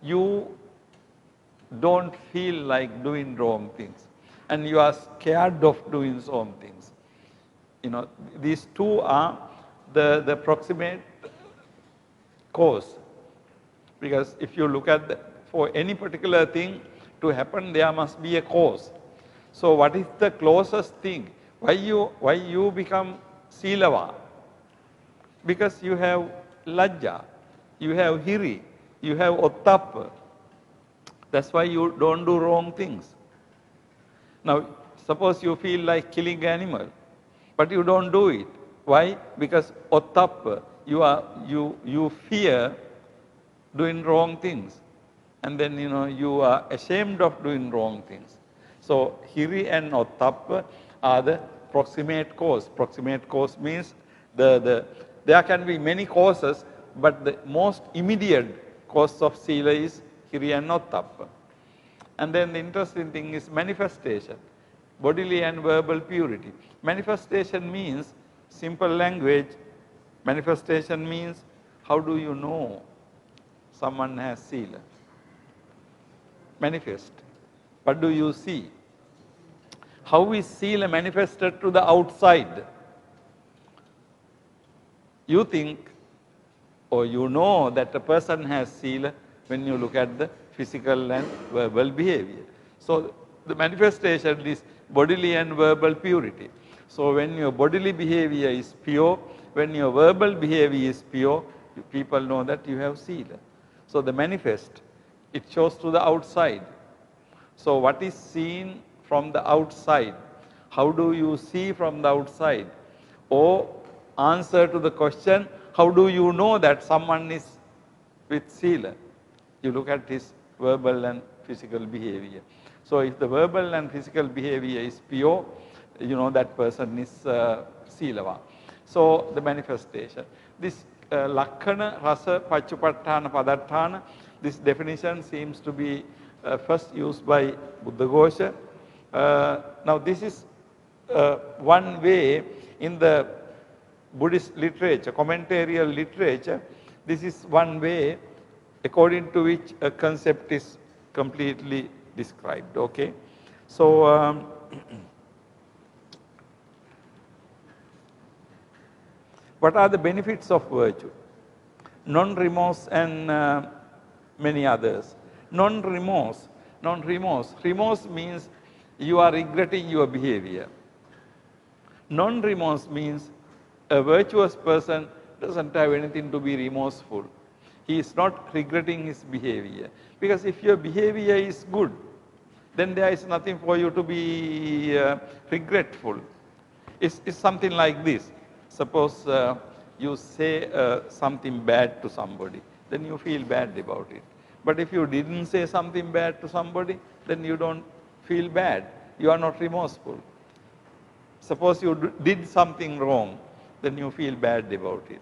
You don't feel like doing wrong things, and you are scared of doing wrong things. These 2 are the proximate cause. Because if you look at for any particular thing to happen, there must be a cause. So what is the closest thing? Why you become Silava? Because you have Lajja, you have Hiri, you have Ottappa. That's why you don't do wrong things. Now, suppose you feel like killing an animal, but you don't do it. Why? Because Ottappa, you fear doing wrong things. And then, you are ashamed of doing wrong things. So, Hiri and Ottappa are the proximate cause. Proximate cause means there can be many causes, but the most immediate cause of Sila is Hiri and Ottappa. And then the interesting thing is manifestation, bodily and verbal purity. Manifestation means, simple language, manifestation means how do you know someone has sila? Manifest. What do you see? How is sila manifested to the outside? You think or you know that a person has sila when you look at the physical and verbal behavior. So the manifestation is bodily and verbal purity. So when your bodily behavior is pure, when your verbal behavior is pure, people know that you have sila. So the manifest, it shows to the outside. So what is seen from the outside? How do you see from the outside? Or answer to the question, how do you know that someone is with sila? You look at his verbal and physical behavior. So if the verbal and physical behavior is pure, you know that person is silavan. So the manifestation. This lakkana, rasa, paccupatthana, padatthana, this definition seems to be first used by Buddhaghosa. Now this is one way in the Buddhist literature, commentarial literature, this is one way according to which a concept is completely described, okay. So, what are the benefits of virtue? Non-remorse and many others. Non-remorse, remorse means you are regretting your behavior. Non-remorse means a virtuous person doesn't have anything to be remorseful. He is not regretting his behavior. Because if your behavior is good, then there is nothing for you to be regretful. It's something like this. Suppose you say something bad to somebody, then you feel bad about it. But if you didn't say something bad to somebody, then you don't feel bad. You are not remorseful. Suppose you did something wrong, then you feel bad about it.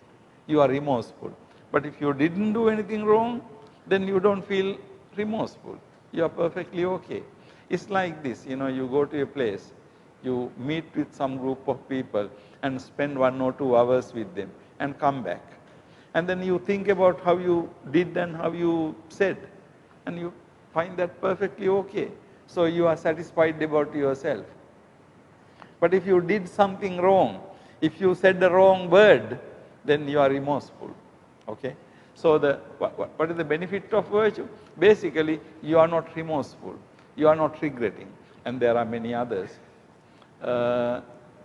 You are remorseful. But if you didn't do anything wrong, then you don't feel remorseful. You are perfectly okay. It's like this, you know, you go to a place, you meet with some group of people and spend 1 or 2 hours with them and come back. And then you think about how you did and how you said, and you find that perfectly okay. So you are satisfied about yourself. But if you did something wrong, if you said the wrong word, then you are remorseful. Okay? So what is the benefit of virtue? Basically, you are not remorseful. You are not regretting. And there are many others.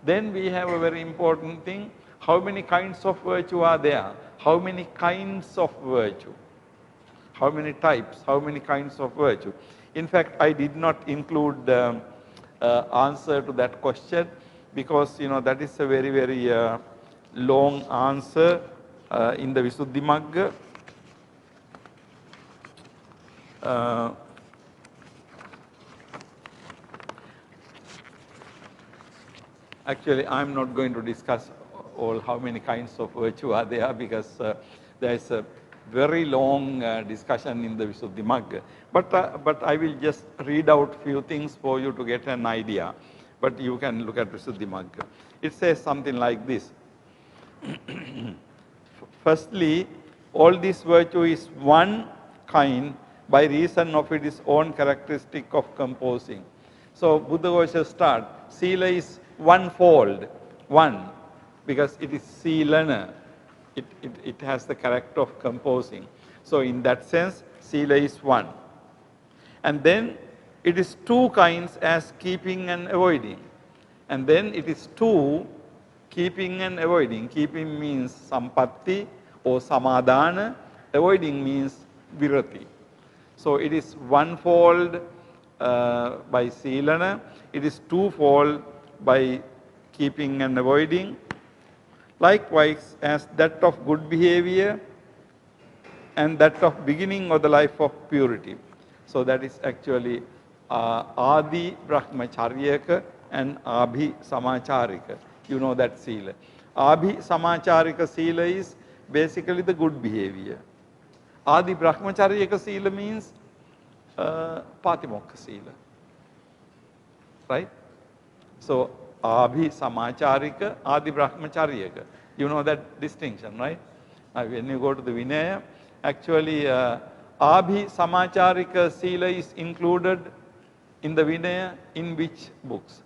Then we have a very important thing. How many kinds of virtue are there? How many kinds of virtue? How many types? How many kinds of virtue? In fact, I did not include answer to that question because, you know, that is a very, very long answer in the Visuddhimagga. Actually, I am not going to discuss all how many kinds of virtue are there because there is a very long discussion in the Visuddhimagga. But I will just read out few things for you to get an idea. But you can look at Visuddhimagga. It says something like this. Firstly, all this virtue is one kind by reason of its own characteristic of composing. So Buddhaghosa start, Sila is one-fold, one, because it is Silana. It has the character of composing. So in that sense, Sila is one. And then it is two kinds as keeping and avoiding. And then it is two, keeping and avoiding. Keeping means sampatti or samadhana. Avoiding means virati. So it is one-fold by silana. It is two-fold by keeping and avoiding. Likewise, as that of good behavior and that of beginning of the life of purity. So that is actually Adi Brahmacharyaka and Abhi Samacharika. You know that Sila. Abhi Samacharika Sila is basically the good behavior. Adi Brahmacharyaka Sila means Patimokha Sila. Right? So Abhi Samacharika, Adi Brahmacharyaka. You know that distinction, right? When you go to the Vinaya Actually, Abhi Samacharika Sila is included in the Vinaya in which books?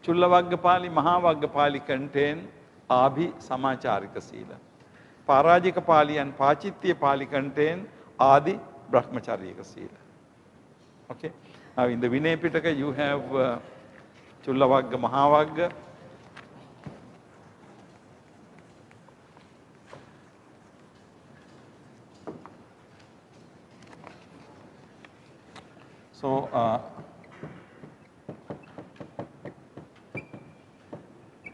Chullavaggapali, Mahavaggapali contain Abhi Samacharika Sila. Parajika Pali and Pachitya Pali contain Adi Brahmacharika Sila. Okay. Now in the Vinaya Pitaka you have Chullavagga, Mahavagga. So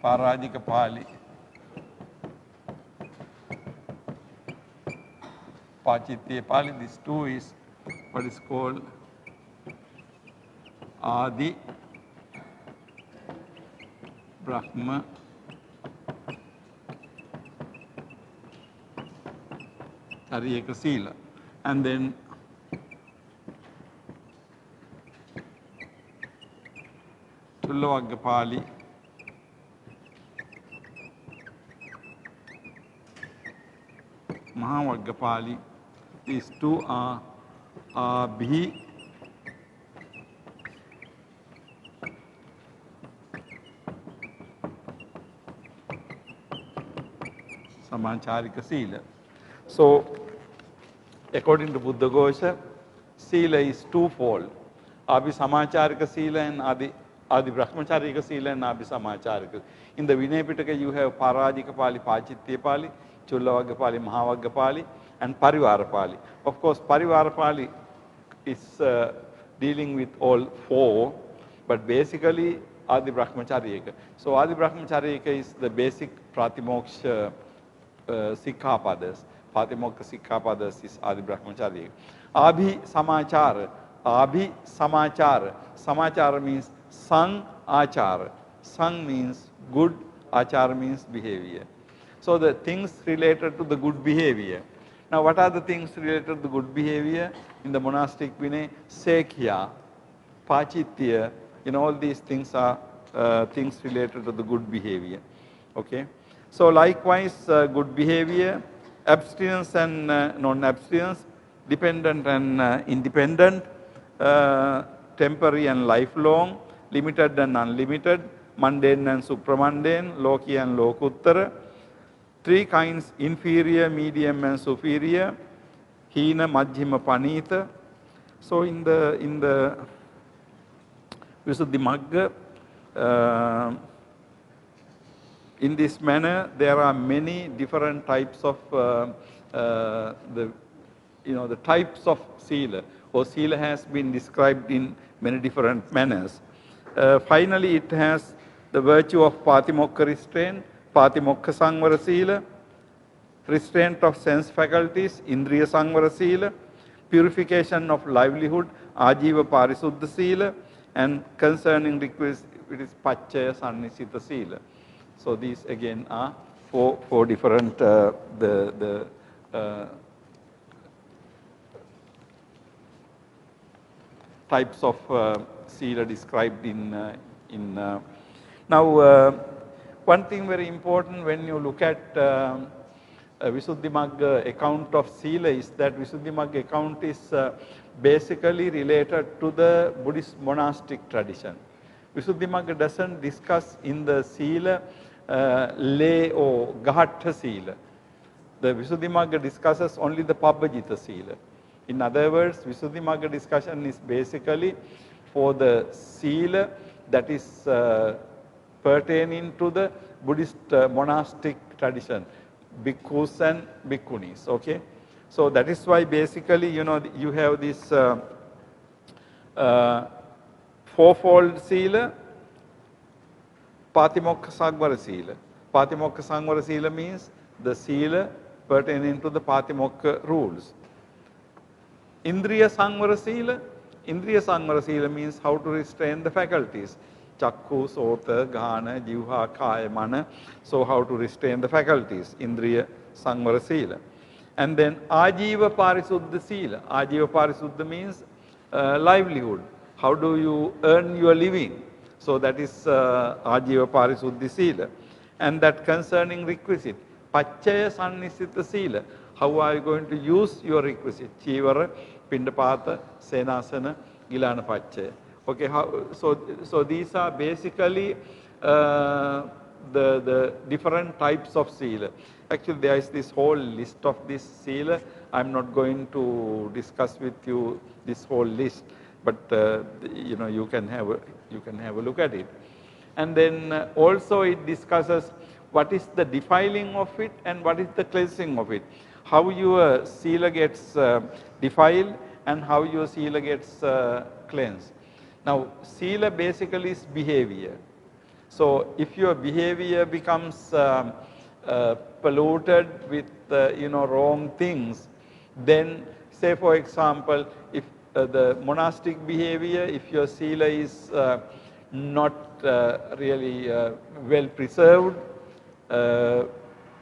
Parajika Pali, Pachitya Pali, these two is what is called Adi Brahma Charika Sila. And then Chullavagga Mahavaggapali, these two are Abhi Samacharika Sila. So, according to Buddhaghosa, Sila is twofold. Abhi Samacharika Sila and Adi Brahmacharika Sila and Abhi Samacharika. In the Vinaya Pitaka you have Parajika Pali, Pachitya Pali, Chullavagga Pali, Mahavagga Pali and Parivara Pali. Of course, Parivara Pali is dealing with all four, but basically Adi Brahmacharika. So Adi Brahmacharika is the basic Pratimoksha Sikkhapadas. Pratimoksha Sikkhapadas is Adi Brahmacharika. Abhi Samachara. Abhi Samachara. Samachara means Sang Achara. Sang means good, Achara means behavior. So the things related to the good behavior. Now what are the things related to the good behavior? In the monastic Vinaya, Sekhya, Pachitya, all these things are things related to the good behavior. Okay. So likewise, good behavior, abstinence and non-abstinence, dependent and independent, temporary and lifelong, limited and unlimited, mundane and supramundane, loki and lokuttara, three kinds, inferior, medium and superior, hina, majjhima, panita. So in the Visuddhimagga, in this manner, there are many different types of the types of sila, or sila has been described in many different manners. Finally, it has the virtue of Patimokka restraint, Patimokka Sangvara Sila, restraint of sense faculties, Indriya Sangvara Sila, purification of livelihood, Ajiva Parisuddha Sila, and concerning request, it is Pachaya Sannisita Sila. So these again are four different types of sila described in now one thing very important when you look at Visuddhimagga account of sila is that Visuddhimagga account is basically related to the Buddhist monastic tradition. Visuddhimagga doesn't discuss in the sila lay or Gahatha sila. The Visuddhimagga discusses only the Pabbajita sila. In other words, Visuddhimagga discussion is basically for the sila that is pertaining to the Buddhist monastic tradition, bhikkhus and bhikkhunis. Okay, so that is why basically you have this fourfold sila, Patimokka Sangvara Sila. Patimokka Sangvara Sila means the sila pertaining to the Patimokka rules. Indriya Sangvara Sila. Indriya Sangvara Sila means how to restrain the faculties. Chakku, Sota, Ghana, Jivha, Kaya, Mana. So how to restrain the faculties. Indriya Sangvara Sila. And then Ajiva Parisuddha Sila. Ajiva Parisuddha means livelihood. How do you earn your living? So that is Ajiva Parisuddha Sila. And that concerning requisite, Pachaya Sannissita Sila, how are you going to use your requisite? Chivara, Pindapata, Senasana, Gilana Pachaya. Okay, so these are basically the different types of sila. Actually, there is this whole list of this sila. I'm not going to discuss with you this whole list, but you know, you can have a look at it. And then also it discusses what is the defiling of it and what is the cleansing of it. How your sila gets defiled and how your sila gets cleansed. Now, sila basically is behavior. So, if your behavior becomes polluted with you know, wrong things, then say for example, if the monastic behavior, if your sila is not really well preserved,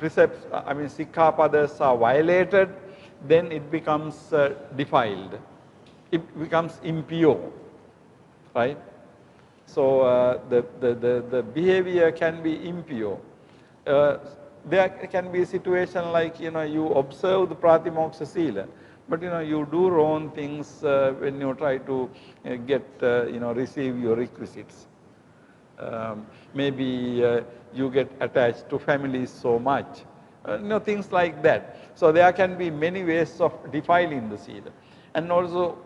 precepts, I mean sikkhapadas are violated, then it becomes defiled. It becomes impure, right? So the behavior can be impure. There can be a situation like, you know, you observe the Pratimoksha Sila, but you know, you do wrong things when you try to get, you know, receive your requisites. Maybe you get attached to families so much, you know, things like that. So there can be many ways of defiling the Sila. And also,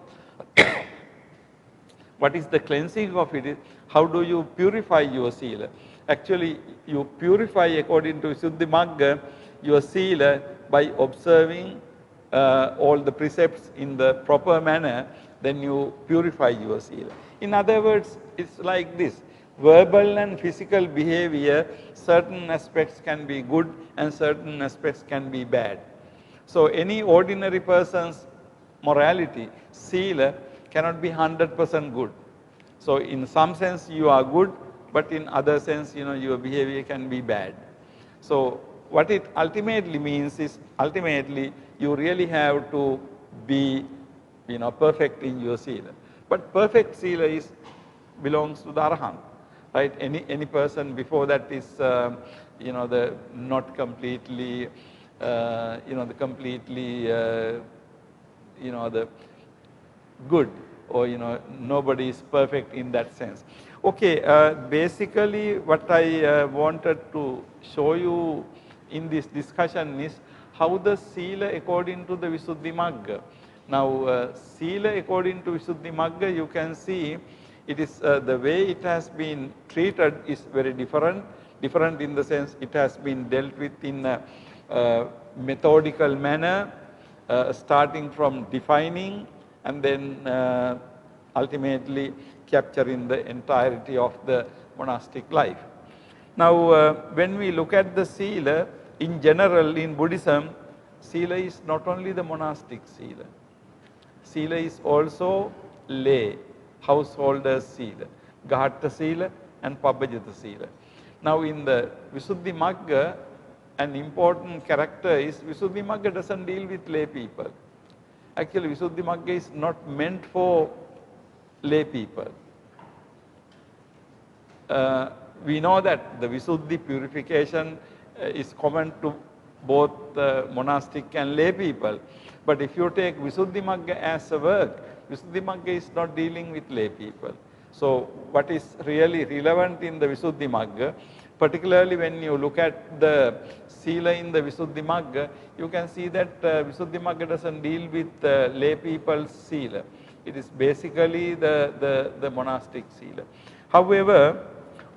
what is the cleansing of it? How do you purify your sila? Actually, you purify according to Visuddhimagga your sila by observing all the precepts in the proper manner, then you purify your sila. In other words, it's like this. Verbal and physical behavior, certain aspects can be good and certain aspects can be bad. So any ordinary person's morality, sila, cannot be 100% good. So in some sense you are good, but in other sense, you know, your behavior can be bad. So what it ultimately means is, ultimately you really have to be, you know, perfect in your sila. But perfect sila belongs to the Arahant, right? Any person before that is, you know, the not completely, you know, the completely, you know, the good, or you know, nobody is perfect in that sense. Okay, basically what I wanted to show you in this discussion is how the sila according to the Visuddhimagga. Now, sila according to Visuddhimagga, you can see it is the way it has been treated is very different. Different in the sense it has been dealt with in a methodical manner, starting from defining and then ultimately capturing the entirety of the monastic life. Now, when we look at the sila, in general in Buddhism, sila is not only the monastic sila. Sila is also lay, householder sila, Gahatta sila and Pabbajita sila. Now, in the Visuddhimagga, an important character is Visuddhimagga doesn't deal with lay people. Actually, Visuddhimagga is not meant for lay people. We know that the Visuddhi purification is common to both monastic and lay people. But if you take Visuddhimagga as a work, Visuddhimagga is not dealing with lay people. So what is really relevant in the Visuddhimagga, particularly when you look at the sila in the Visuddhimagga, you can see that Visuddhimagga doesn't deal with lay people's sila. It is basically the monastic sila. However,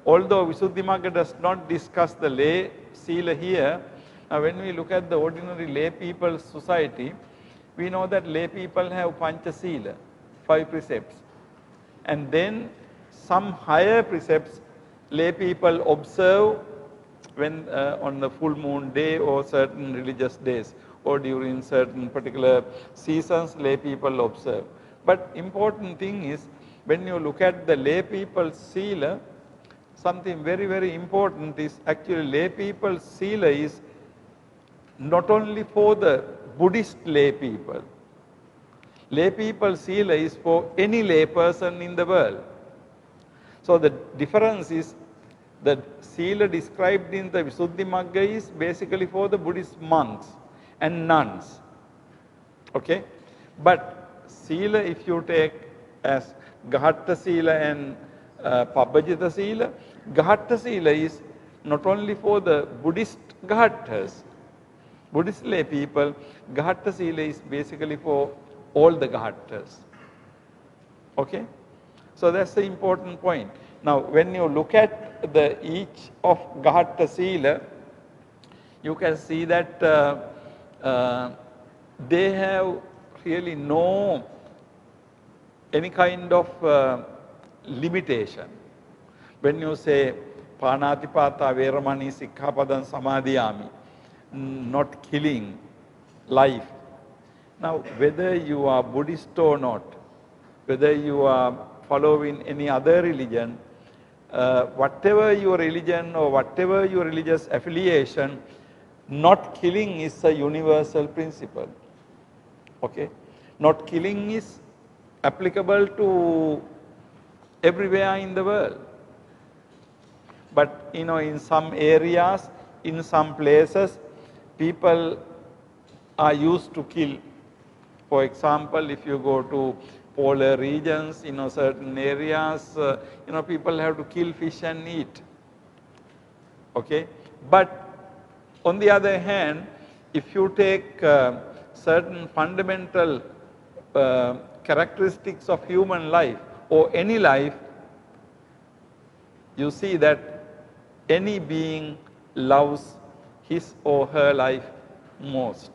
although Visuddhimagga does not discuss the lay sila here, when we look at the ordinary lay people's society, we know that lay people have Pancha Sila, 5 precepts. And then some higher precepts lay people observe when on the full moon day or certain religious days, or during certain particular seasons lay people observe. But important thing is, when you look at the lay people's sila, something very, very important is actually lay people's sila is not only for the Buddhist lay people. Lay people's sila is for any lay person in the world. So the difference is The Sila described in the Visuddhimagga is basically for the Buddhist monks and nuns. Okay? But Sila, if you take as Gahatta Sila and Pabbajita Sila, Gahatta Sila is not only for the Buddhist Gahattas, Buddhist lay people, Gahatta Sila is basically for all the Gahattas. Okay? So that's the important point. Now, when you look at each of Gahatta Sila, you can see that they have really no any kind of limitation. When you say Panatipata Veramani Sikkhapadan Samadhiyami, not killing life. Now, whether you are Buddhist or not, whether you are following any other religion, whatever your religion or whatever your religious affiliation, not killing is a universal principle. Okay? Not killing is applicable to everywhere in the world. But in some areas, in some places, people are used to kill. For example, if you go to polar regions, certain areas, people have to kill fish and eat. Okay? But on the other hand, if you take certain fundamental characteristics of human life or any life, you see that any being loves his or her life most.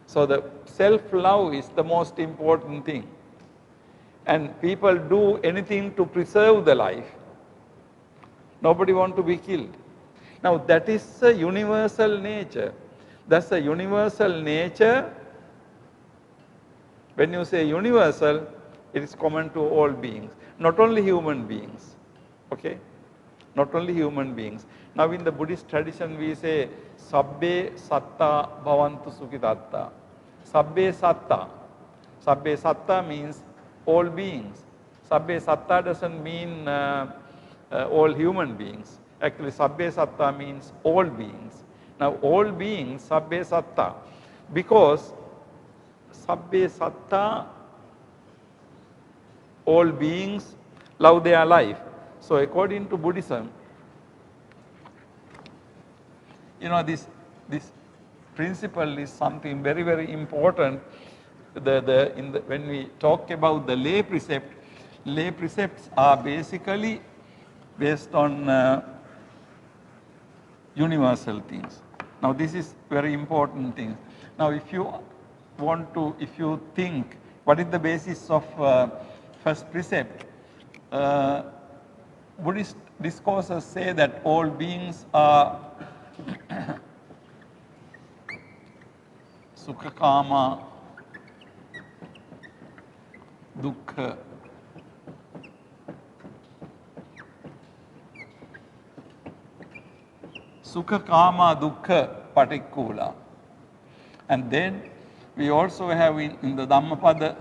So the self-love is the most important thing. And people do anything to preserve the life. Nobody wants to be killed. Now that is a universal nature. That's a universal nature. When you say universal, it is common to all beings, not only human beings. Okay? Not only human beings. Now in the Buddhist tradition we say, Sabbe Satta Bhavantu Sukhitatta. Sabbe Satta. Sabbe Satta means all beings. Sabbe Satta doesn't mean all human beings. Actually, Sabbe Satta means all beings. Now, all beings, Sabbe Satta, because Sabbe Satta, all beings love their life. So, according to Buddhism, this principle is something very, very important. When we talk about the lay precepts are basically based on universal things. Now this is very important thing. Now if you think what is the basis of first precept, Buddhist discourses say that all beings are Sukha Kama, Dukkha, Sukha Kama Dukkha Patikula. And then we also have in the Dhammapada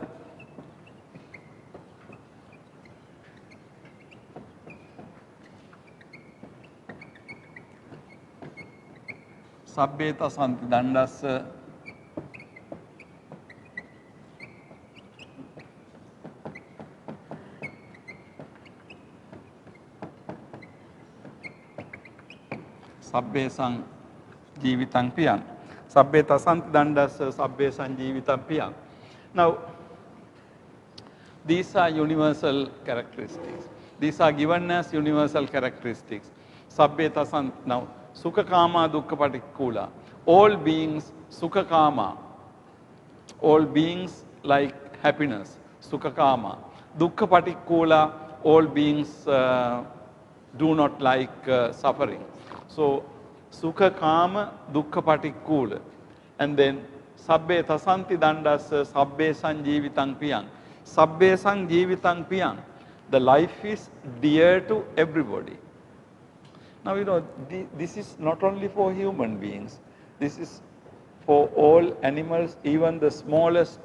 Sabbeta Santi Dandasa Sabbesang Jivitang Piyang. Sabbeta Santi Dandasa Sabbesang Jivitang Piyang. Now, these are universal characteristics. These are given as universal characteristics. Sabbeta Santi. Now, Sukha Kama Dukkha Patikula. All beings, Sukha Kama. All beings like happiness, Sukha Kama. Dukkha Patikula, all beings do not like suffering. So, Sukha Kama, Dukkha Patikula. And then, Sabbe Tasanti Dandasa, Sabbe Sanjivitang Piyang. Sabbe Sanjivitang Piyang. The life is dear to everybody. Now, this is not only for human beings. This is for all animals, even the smallest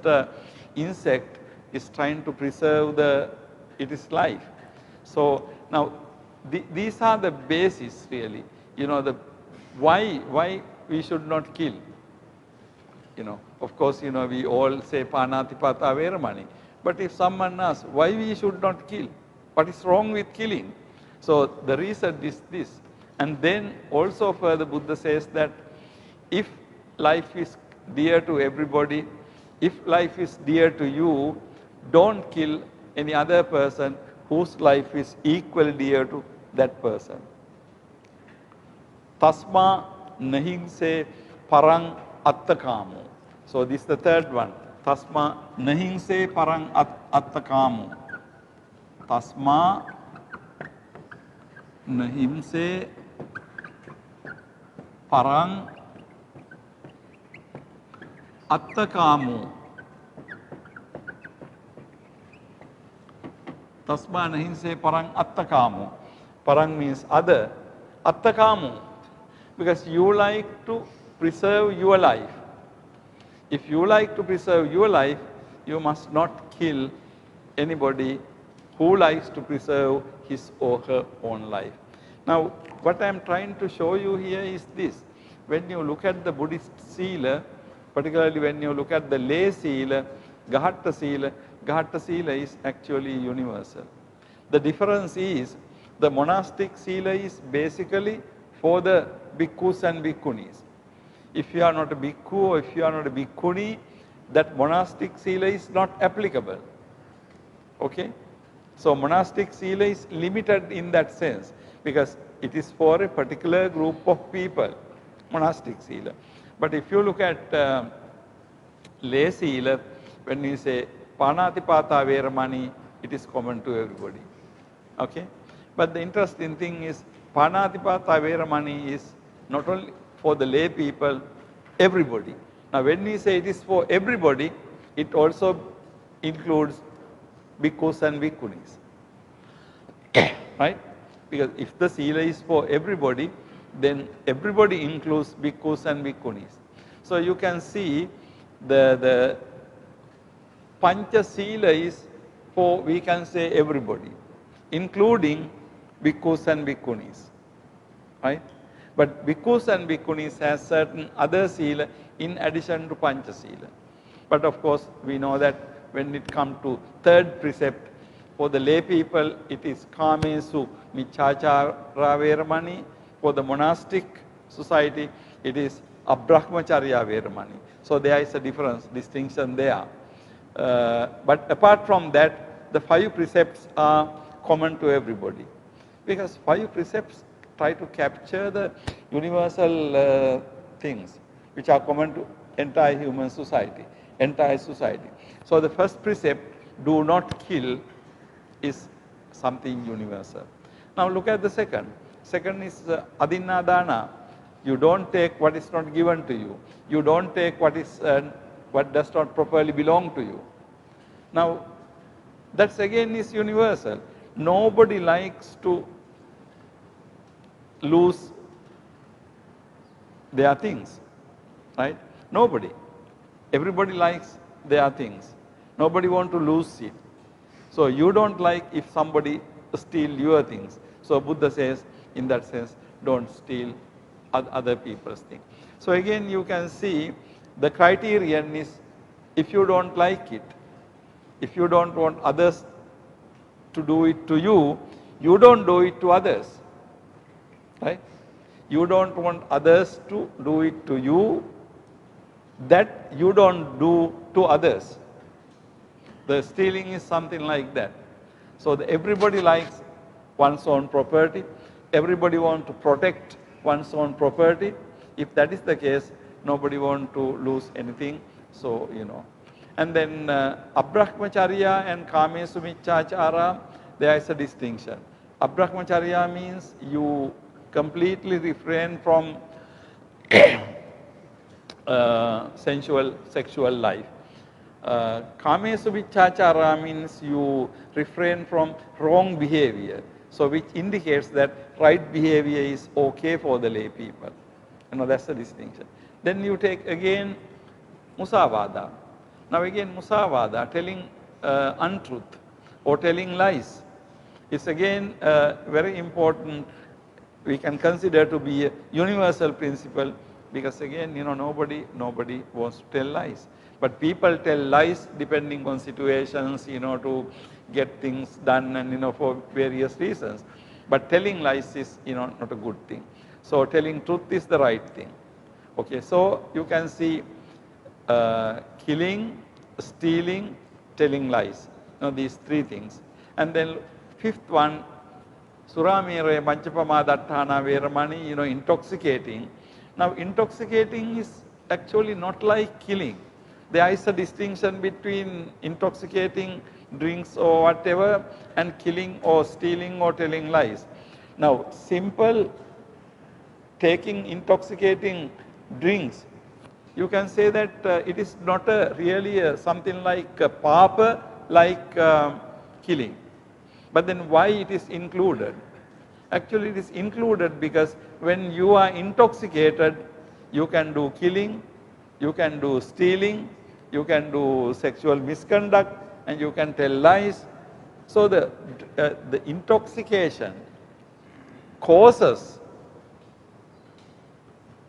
insect is trying to preserve its life. So now these are the basis really, you know, the why we should not kill. You know, of course, you know, we all say Panatipata Veramani. But if someone asks why we should not kill, what is wrong with killing? So the reason is this. And then also further Buddha says that if life is dear to everybody, if life is dear to you, don't kill any other person whose life is equally dear to that person. Tasma nahingse parang attakamu. So this is the third one. Tasma nahingse parang attakamu. Tasma nahimse parang attakamu. Tasma nahimse parang attakamu. Parang means other. Attakamu. Because you like to preserve your life. If you like to preserve your life, you must not kill anybody who likes to preserve his or her own life. Now, what I am trying to show you here is this. When you look at the Buddhist Sila, particularly when you look at the lay Sila, Gahatta Sila is actually universal. The difference is the monastic Sila is basically for the bhikkhus and bhikkhunis. If you are not a bhikkhu or if you are not a bhikkhuni, that monastic sila is not applicable. Okay? So monastic sila is limited in that sense because it is for a particular group of people, monastic sila. But if you look at lay sila, when you say Panatipata Veramani, it is common to everybody. Okay? But the interesting thing is Panatipata Veramani is not only for the lay people, everybody. Now when we say it is for everybody, it also includes bhikkhus and bhikkhunis. Right? Because if the sila is for everybody, then everybody includes bhikkhus and bhikkhunis. So you can see the Pancha Sila is for, we can say, everybody, including bhikkhus and bhikkhunis. Right? But bhikkhus and bhikkhunis has certain other sila in addition to Pancha Sila. But of course, we know that when it comes to third precept, for the lay people, it is Kamesu Michachara Veramani. For the monastic society, it is Abrahmacharya Veramani. So there is a difference, distinction there. But apart from that, the 5 precepts are common to everybody. Because 5 precepts try to capture the universal things which are common to entire human society, entire society. So the first precept, do not kill, is something universal. Now look at the second. Second is adinadana. You don't take what is not given to you. You don't take what does not properly belong to you. Now that again is universal. Nobody likes to lose their things, right? Nobody. Everybody likes their things. Nobody wants to lose it. So you don't like if somebody steal your things. So Buddha says, in that sense, don't steal other people's things. So again, you can see the criterion is if you don't like it, if you don't want others to do it to you, you don't do it to others. Right? You don't want others to do it to you, that you don't do to others. The stealing is something like that. So everybody likes one's own property. Everybody wants to protect one's own property. If that is the case, nobody wants to lose anything. So, you know. And then Abrahmacharya and Kamesu Michachara, there is a distinction. Abrahmacharya means you completely refrain from sexual life. Kamesu Vichachara means you refrain from wrong behavior. So which indicates that right behavior is okay for the lay people. You know, that's the distinction. Then you take again Musavada. Now again Musavada, telling untruth or telling lies. is again very important. We can consider to be a universal principle, because again, nobody wants to tell lies. But people tell lies depending on situations, to get things done and, for various reasons. But telling lies is, not a good thing. So telling truth is the right thing. Okay, so you can see killing, stealing, telling lies. These three things. And then fifth one, Suramere, Manchapama, Dattana, Veramani, intoxicating. Now intoxicating is actually not like killing. There is a distinction between intoxicating drinks or whatever and killing or stealing or telling lies. Now simple taking intoxicating drinks, you can say that it is not really something like papa, like killing. But then why it is included? Actually it is included because when you are intoxicated, you can do killing, you can do stealing, you can do sexual misconduct, and you can tell lies. So the intoxication causes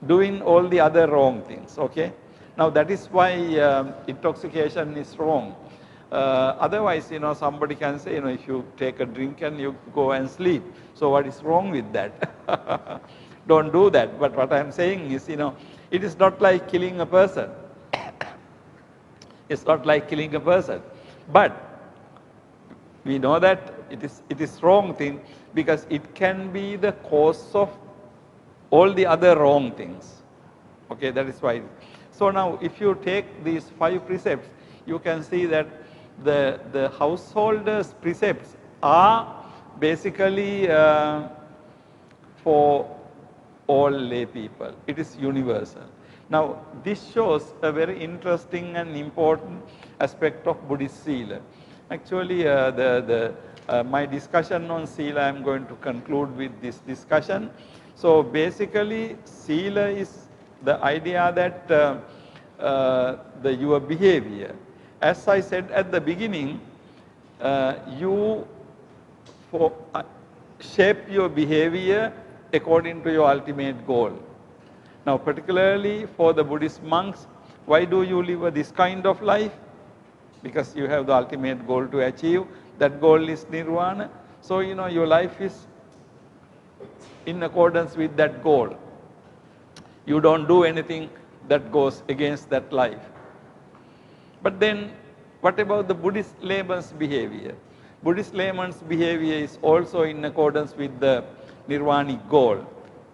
doing all the other wrong things, okay? Now that is why intoxication is wrong. Otherwise, somebody can say, if you take a drink and you go and sleep, so what is wrong with that? Don't do that. But what I am saying is, it is not like killing a person. It's not like killing a person. But we know that it is wrong thing because it can be the cause of all the other wrong things. Okay, that is why. So now if you take these 5 precepts, you can see that the householders' precepts are basically for all lay people. It is universal. Now this shows a very interesting and important aspect of Buddhist Sila. Actually my discussion on Sila, I am going to conclude with this discussion. So basically Sila is the idea that your behavior, as I said at the beginning, you shape your behavior according to your ultimate goal. Now particularly for the Buddhist monks, why do you live this kind of life? Because you have the ultimate goal to achieve. That goal is nirvana. So your life is in accordance with that goal. You don't do anything that goes against that life. But then what about the Buddhist layman's behavior? Buddhist layman's behavior is also in accordance with the nirvanic goal.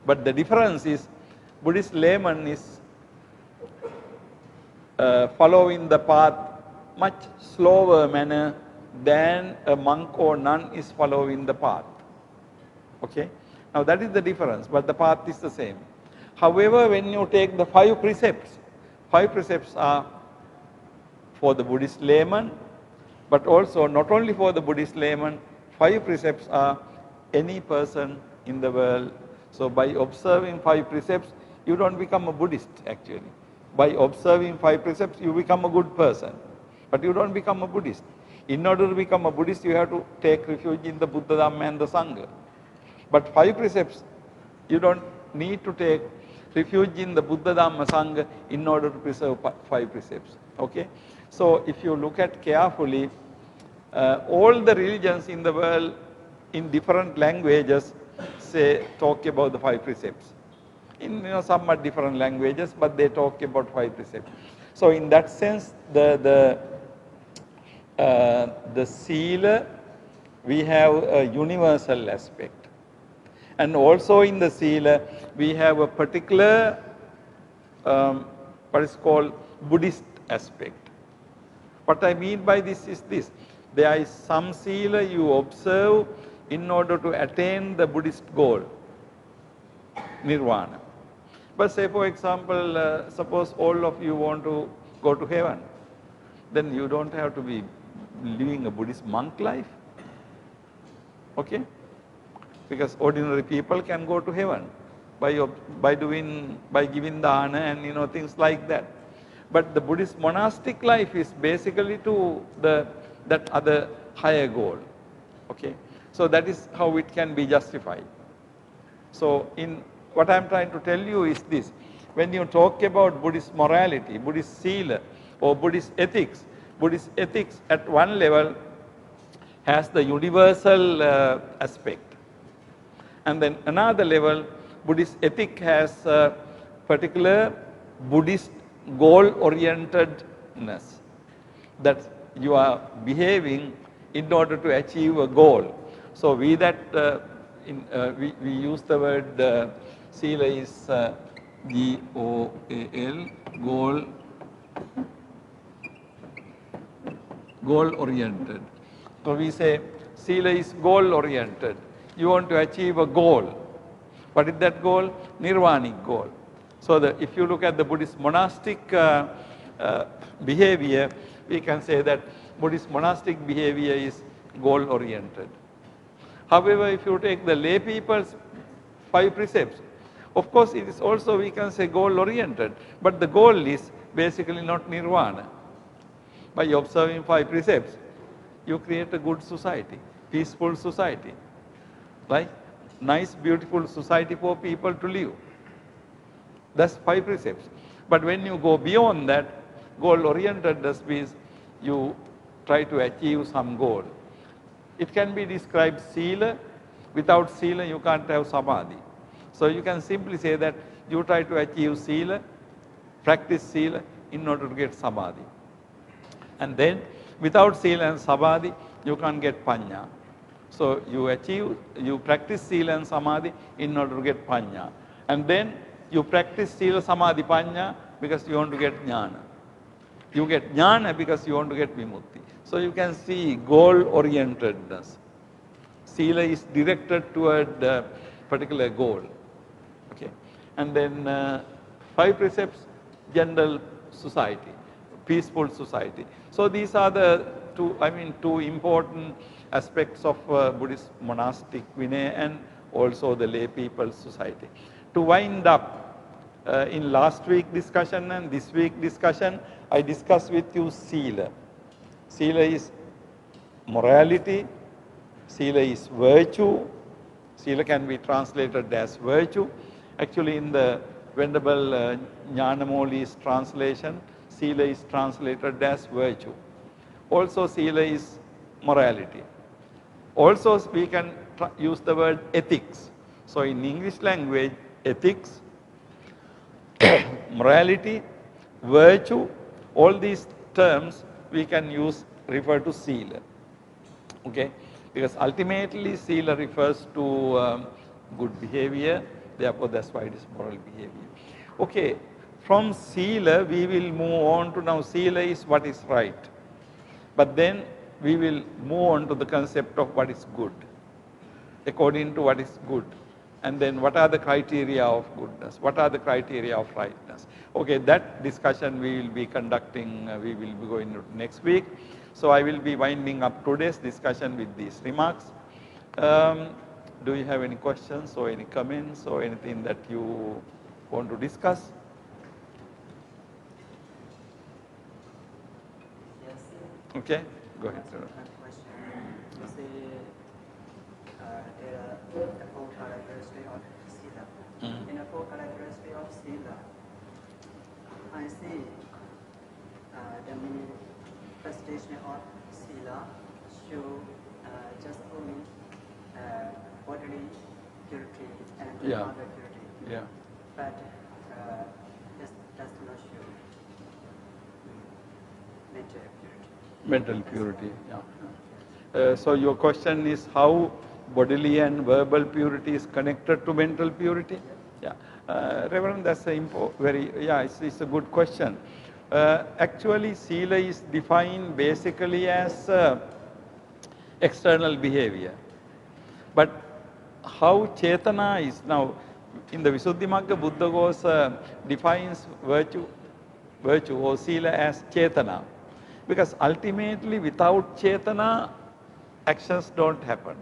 But the difference is Buddhist layman is following the path much slower manner than a monk or nun is following the path. Okay? Now that is the difference, but the path is the same. However, when you take the 5 precepts are for the Buddhist layman, but also not only for the Buddhist layman, 5 precepts are any person in the world. So by observing 5 precepts, you don't become a Buddhist actually. By observing 5 precepts, you become a good person, but you don't become a Buddhist. In order to become a Buddhist, you have to take refuge in the Buddha, Dhamma and the Sangha. But 5 precepts, you don't need to take refuge in the Buddha, Dhamma, Sangha in order to preserve 5 precepts. Okay? So if you look at carefully, all the religions in the world in different languages talk about the 5 precepts. In somewhat different languages, but they talk about 5 precepts. So in that sense, the Sila, we have a universal aspect. And also in the Sila, we have a particular, what is called Buddhist aspect. What I mean by this is this: there is some Sila you observe in order to attain the Buddhist goal, nirvana. But say for example, suppose all of you want to go to heaven, then you don't have to be living a Buddhist monk life. Okay? Because ordinary people can go to heaven by giving dana and things like that. But the Buddhist monastic life is basically to that other higher goal. Okay? So that is how it can be justified. So what I am trying to tell you is this: when you talk about Buddhist morality, Buddhist sila, or Buddhist ethics at one level has the universal aspect. And then another level, Buddhist ethic has a particular Buddhist goal-orientedness, that you are behaving in order to achieve a goal. So we use the word sila is G-O-A-L, goal-oriented. So we say sila is goal-oriented. You want to achieve a goal. What is that goal? Nirvanic goal. So if you look at the Buddhist monastic behavior, we can say that Buddhist monastic behavior is goal-oriented. However, if you take the lay people's 5 precepts, of course it is also, we can say, goal-oriented, but the goal is basically not nirvana. By observing 5 precepts, you create a good society, peaceful society, right? Nice, beautiful society for people to live. That's 5 precepts. But when you go beyond that, goal-orientedness means you try to achieve some goal. It can be described sila. Without sila, you can't have samadhi. So you can simply say that you try to achieve sila, practice sila in order to get samadhi. And then without sila and samadhi, you can't get panya. So you practice sila and samadhi in order to get panya. And then you practice sila, samadhi, panya because you want to get jnana. You get jnana because you want to get vimutti. So you can see goal-orientedness. Sila is directed toward a particular goal. Okay. And then 5 precepts, general society, peaceful society. So these are the two important aspects of Buddhist monastic Vinaya and also the lay people's society. To wind up, in last week discussion and this week discussion, I discussed with you sila. Sila is morality, sila is virtue, sila can be translated as virtue. Actually in the Venerable Jnanamoli's translation, sila is translated as virtue. Also sila is morality. Also we can use the word ethics. So in English language, ethics, morality, virtue, all these terms we can refer to sila. Okay? Because ultimately sila refers to good behavior, therefore that's why it is moral behavior. Okay, from sila we will move on to now sila is what is right. But then we will move on to the concept of what is good, according to what is good. And then what are the criteria of goodness? What are the criteria of rightness? Okay, that discussion we will be conducting, we will be going to next week. So I will be winding up today's discussion with these remarks. Do you have any questions or any comments or anything that you want to discuss? Yes. Okay, go ahead, sir. Question. You say there are 4 characteristics of sila. In the 4 characteristics of sila, I see the manifestation of sila show just only bodily purity and other purity. Yeah. But this does not show mental purity. Mental purity, yeah. So your question is how bodily and verbal purity is connected to mental purity? Yeah. Reverend, that's it's a good question. Actually, sila is defined basically as external behavior. But how Chetana is now, in the Visuddhimagga, Buddha Ghosa defines virtue or sila as Chetana. Because ultimately without Chetana, actions don't happen.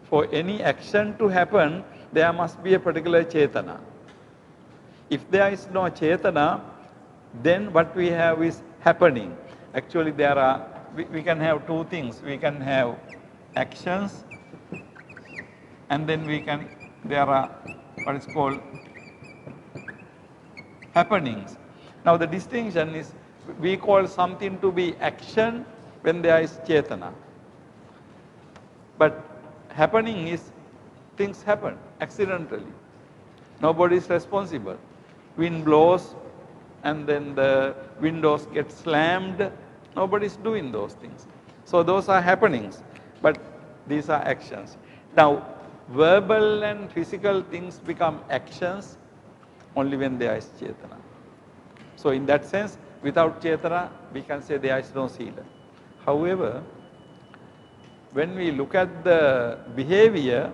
For any action to happen, there must be a particular Chetana. If there is no Chetana, then what we have is happening. Actually we can have 2 things. We can have actions, and then there are what is called happenings. Now the distinction is, we call something to be action when there is chetana. But happening is, things happen accidentally. Nobody is responsible. Wind blows and then the windows get slammed. Nobody is doing those things. So those are happenings, but these are actions. Now verbal and physical things become actions only when there is chetana. So in that sense, without chetana, we can say there is no sila. However, when we look at the behavior,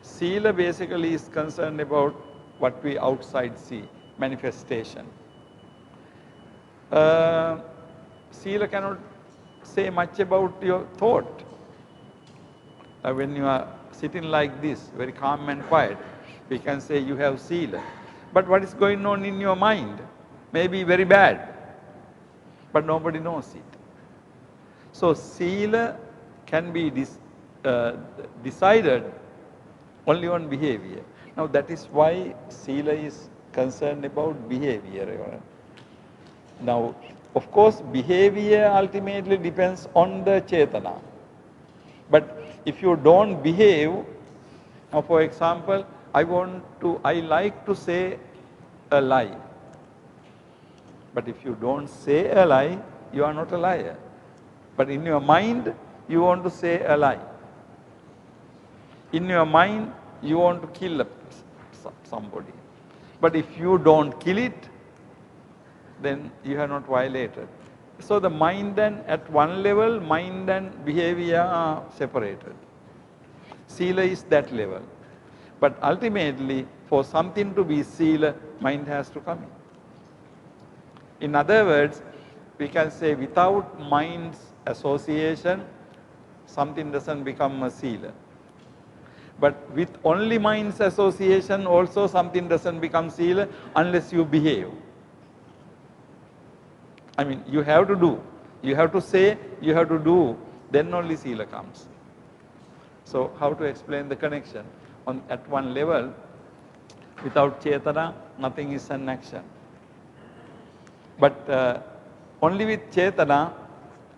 sila basically is concerned about what we outside see, manifestation. Sila cannot say much about your thought. When you are sitting like this, very calm and quiet, we can say you have sila. But what is going on in your mind may be very bad, but nobody knows it. So sila can be decided only on behavior. Now that is why sila is concerned about behavior. Now, of course, behavior ultimately depends on the chetana. But if you don't behave, now for example, I like to say a lie. But if you don't say a lie, you are not a liar. But in your mind, you want to say a lie. In your mind, you want to kill somebody. But if you don't kill it, then you have not violated. So the mind and at one level, mind and behavior are separated. Sila is that level. But ultimately, for something to be sila, mind has to come in. In other words, we can say without mind's association, something doesn't become a sila. But with only mind's association, also something doesn't become sila unless you behave. I mean, you have to do, you have to say, you have to do, then only sila comes. So how to explain the connection? At one level, without chetana, nothing is an action. But only with chetana,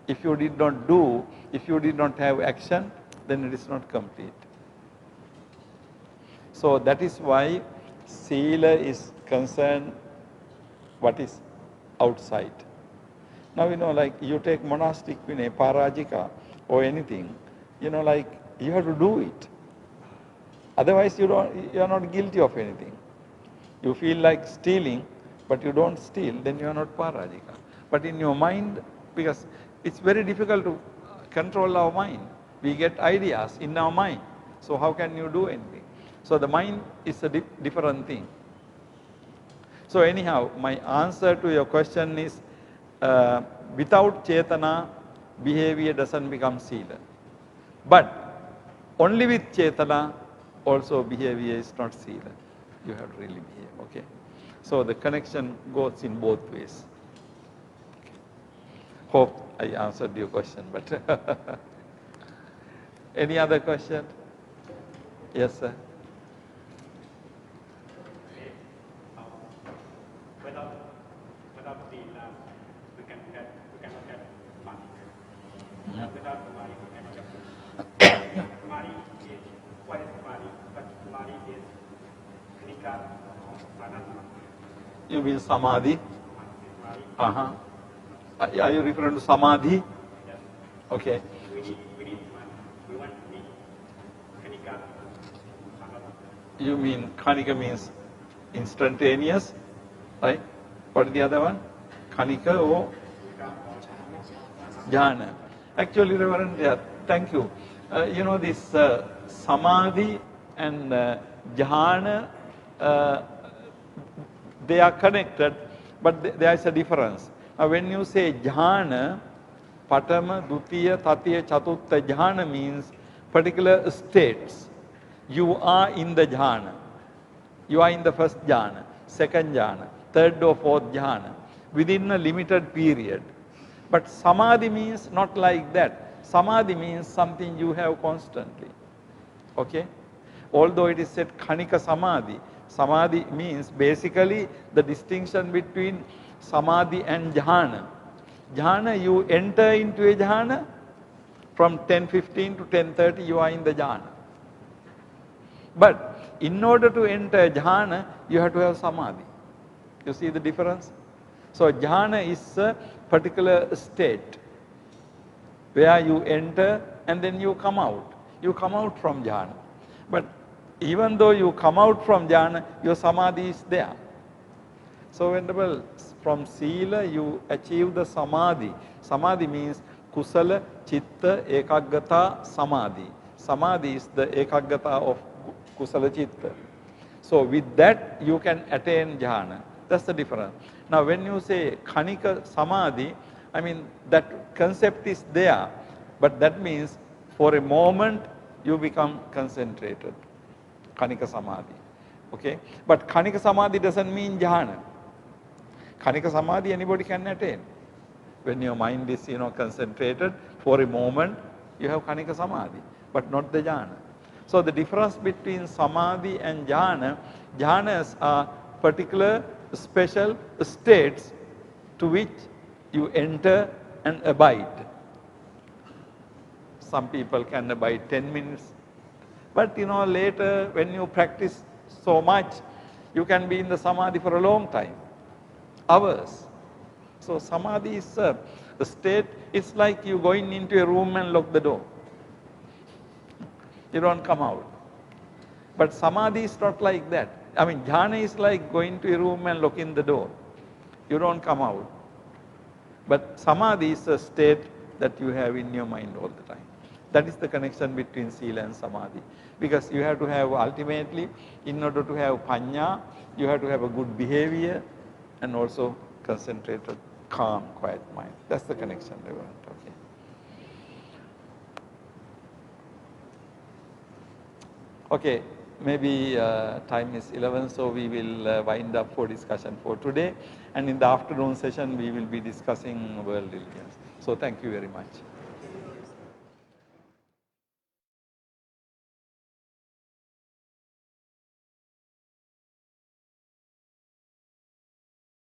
if you did not do, if you did not have action, then it is not complete. So that is why sila is concerned what is outside. Now, like you take monastic vinay, parajika or anything, like you have to do it. Otherwise you are not guilty of anything. You feel like stealing, but you don't steal, then you are not parajika. But in your mind, because it's very difficult to control our mind. We get ideas in our mind. So how can you do anything? So the mind is a different thing. So anyhow, my answer to your question is, without chetana, behavior doesn't become sila. But only with chetana, also behavior is not sila. You have to really behave, okay? So the connection goes in both ways. Okay. Hope I answered your question, but any other question? Yes, sir. Without sila, we cannot get money. Without money, we cannot get money. Is what is money? But money is khanika. You mean samadhi? Are you referring to samadhi? Yes. Okay. We need money. We want to be khanika. You mean khanika means instantaneous, right? What is the other one? Khanika or jhana. Actually, Reverend, yeah, thank you. This samadhi and jhana, they are connected, but there is a difference. Now, when you say jhana, patama, dutiya, tatiya, chatutta, jhana means particular states. You are in the jhana. You are in the first jhana, second jhana, third or fourth jhana, within a limited period. But samadhi means not like that. Samadhi means something you have constantly. Okay? Although it is said Khanika Samadhi, Samadhi means basically the distinction between Samadhi and Jhana. Jhana, you enter into a Jhana, from 10:15 to 10:30 you are in the Jhana. But in order to enter Jhana, you have to have Samadhi. You see the difference? So Jhana is a particular state where you enter and then you come out. You come out from Jhana. But even though you come out from Jhana, your Samadhi is there. So Venerable, from Sila you achieve the Samadhi. Samadhi means Kusala, Chitta, Ekaggata, Samadhi. Samadhi is the Ekaggata of Kusala Chitta. So with that you can attain Jhana. That's the difference. Now when you say Khanika Samadhi, I mean that concept is there, but that means for a moment you become concentrated. Khanika Samadhi. Okay? But Khanika Samadhi doesn't mean Jhana. Khanika Samadhi anybody can attain. When your mind is, concentrated for a moment, you have Khanika Samadhi, but not the Jhana. So the difference between Samadhi and Jhana, Jhanas are particular special states to which you enter and abide. Some people can abide 10 minutes. But later when you practice so much, you can be in the Samadhi for a long time, hours. So Samadhi is a state, it's like you going into a room and lock the door. You don't come out. But Samadhi is not like that. I mean, Jhana is like going to a room and locking the door. You don't come out. But Samadhi is a state that you have in your mind all the time. That is the connection between Sila and Samadhi. Because you have to have ultimately, in order to have Panya, you have to have a good behavior and also concentrated, calm, quiet mind. That's the connection they want. Okay. Okay, maybe time is 11, so we will wind up for discussion for today. And in the afternoon session, we will be discussing world religions. So thank you very much.